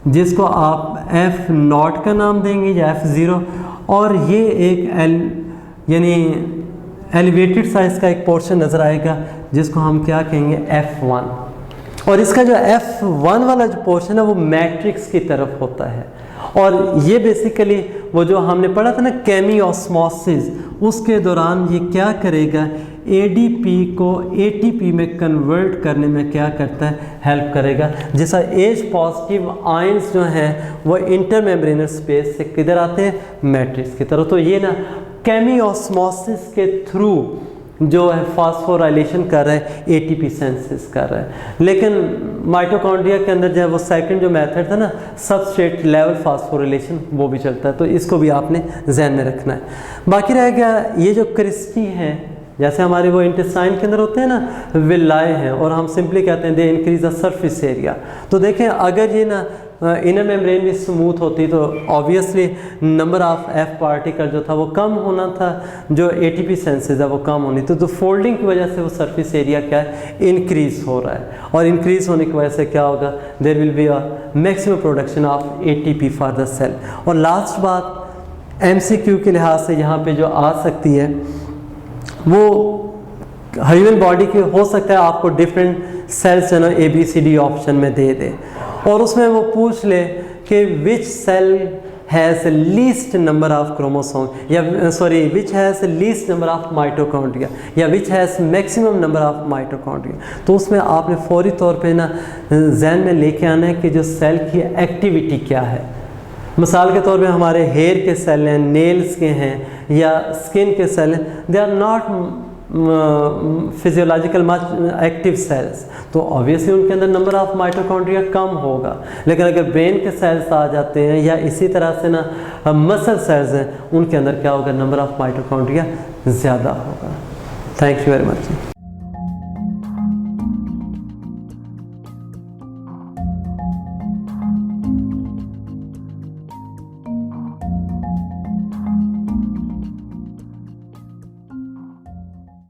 Speaker 1: जिसको आप एफ नॉट का नाम देंगे या F0, और ये एक यानी एलिवेटेड साइज का एक पोर्शन नज़र आएगा जिसको हम क्या कहेंगे? F1। और इसका जो F1 वाला जो पोर्शन है वो मैट्रिक्स की तरफ होता है, और ये बेसिकली वो जो हमने पढ़ा था ना केमियोस्मोसिस, उसके दौरान ये क्या करेगा? एडीपी को एटीपी में कन्वर्ट करने में क्या करता है? हेल्प करेगा। जैसा एज पॉजिटिव आयंस जो हैं वो इंटरमेम्ब्रेनल स्पेस से किधर आते हैं? मैट्रिक्स की तरफ। तो ये ना केमियोस्मोसिस के थ्रू जो है फास्फोराइलेशन कर रहा है, एटीपी सिंथेसिस कर रहा है। लेकिन माइटोकॉन्ड्रिया के अंदर जो है वो सेकंड जो मेथड था ना, सबस्ट्रेट लेवल फास्फोराइलेशन, वो भी चलता है, तो इसको भी आपने ध्यान में रखना है। बाकी रह गया ये जो क्रिस्टी है, जैसे हमारे वो इंटेस्टाइन के अंदर होते हैं ना, विलाए हैं, और हम सिंपली कहते हैं they increase the surface area. तो देखें अगर ये ना इनर मेम्ब्रेन भी स्मूथ होती तो obviously number of F particle जो था वो कम होना था, जो एटीपी सेंसेस है वो कम होनी थी। तो फोल्डिंग की वजह से वो सरफेस एरिया क्या है, इंक्रीज हो रहा है, और इंक्रीज होने की वजह से क्या होगा, there will be a maximum production of ATP for the cell. और लास्ट बात एमसीक्यू के लिहाज से यहाँ पे जो आ सकती है वो ह्यूमन बॉडी के हो सकता है आपको डिफरेंट सेल्स जो है ABCD ऑप्शन में दे दे, और उसमें वो पूछ ले कि which cell has least number of chromosome, या sorry which has least number of mitochondria, या which has maximum number of mitochondria. तो उसमें आपने फौरी तौर पे ना जहन में लेके आना है कि जो सेल की एक्टिविटी क्या है। मिसाल के तौर पे हमारे हेयर के सेल हैं, नेल्स के हैं, या स्किन के सेल हैं, they are not physiological much active cells, तो ऑब्वियसली उनके अंदर नंबर ऑफ माइटोकॉन्ड्रिया कम होगा। लेकिन अगर ब्रेन के सेल्स आ जाते हैं, या इसी तरह से ना मसल सेल्स हैं, उनके अंदर क्या होगा, नंबर ऑफ माइटोकॉन्ड्रिया ज़्यादा होगा। Thank you very much.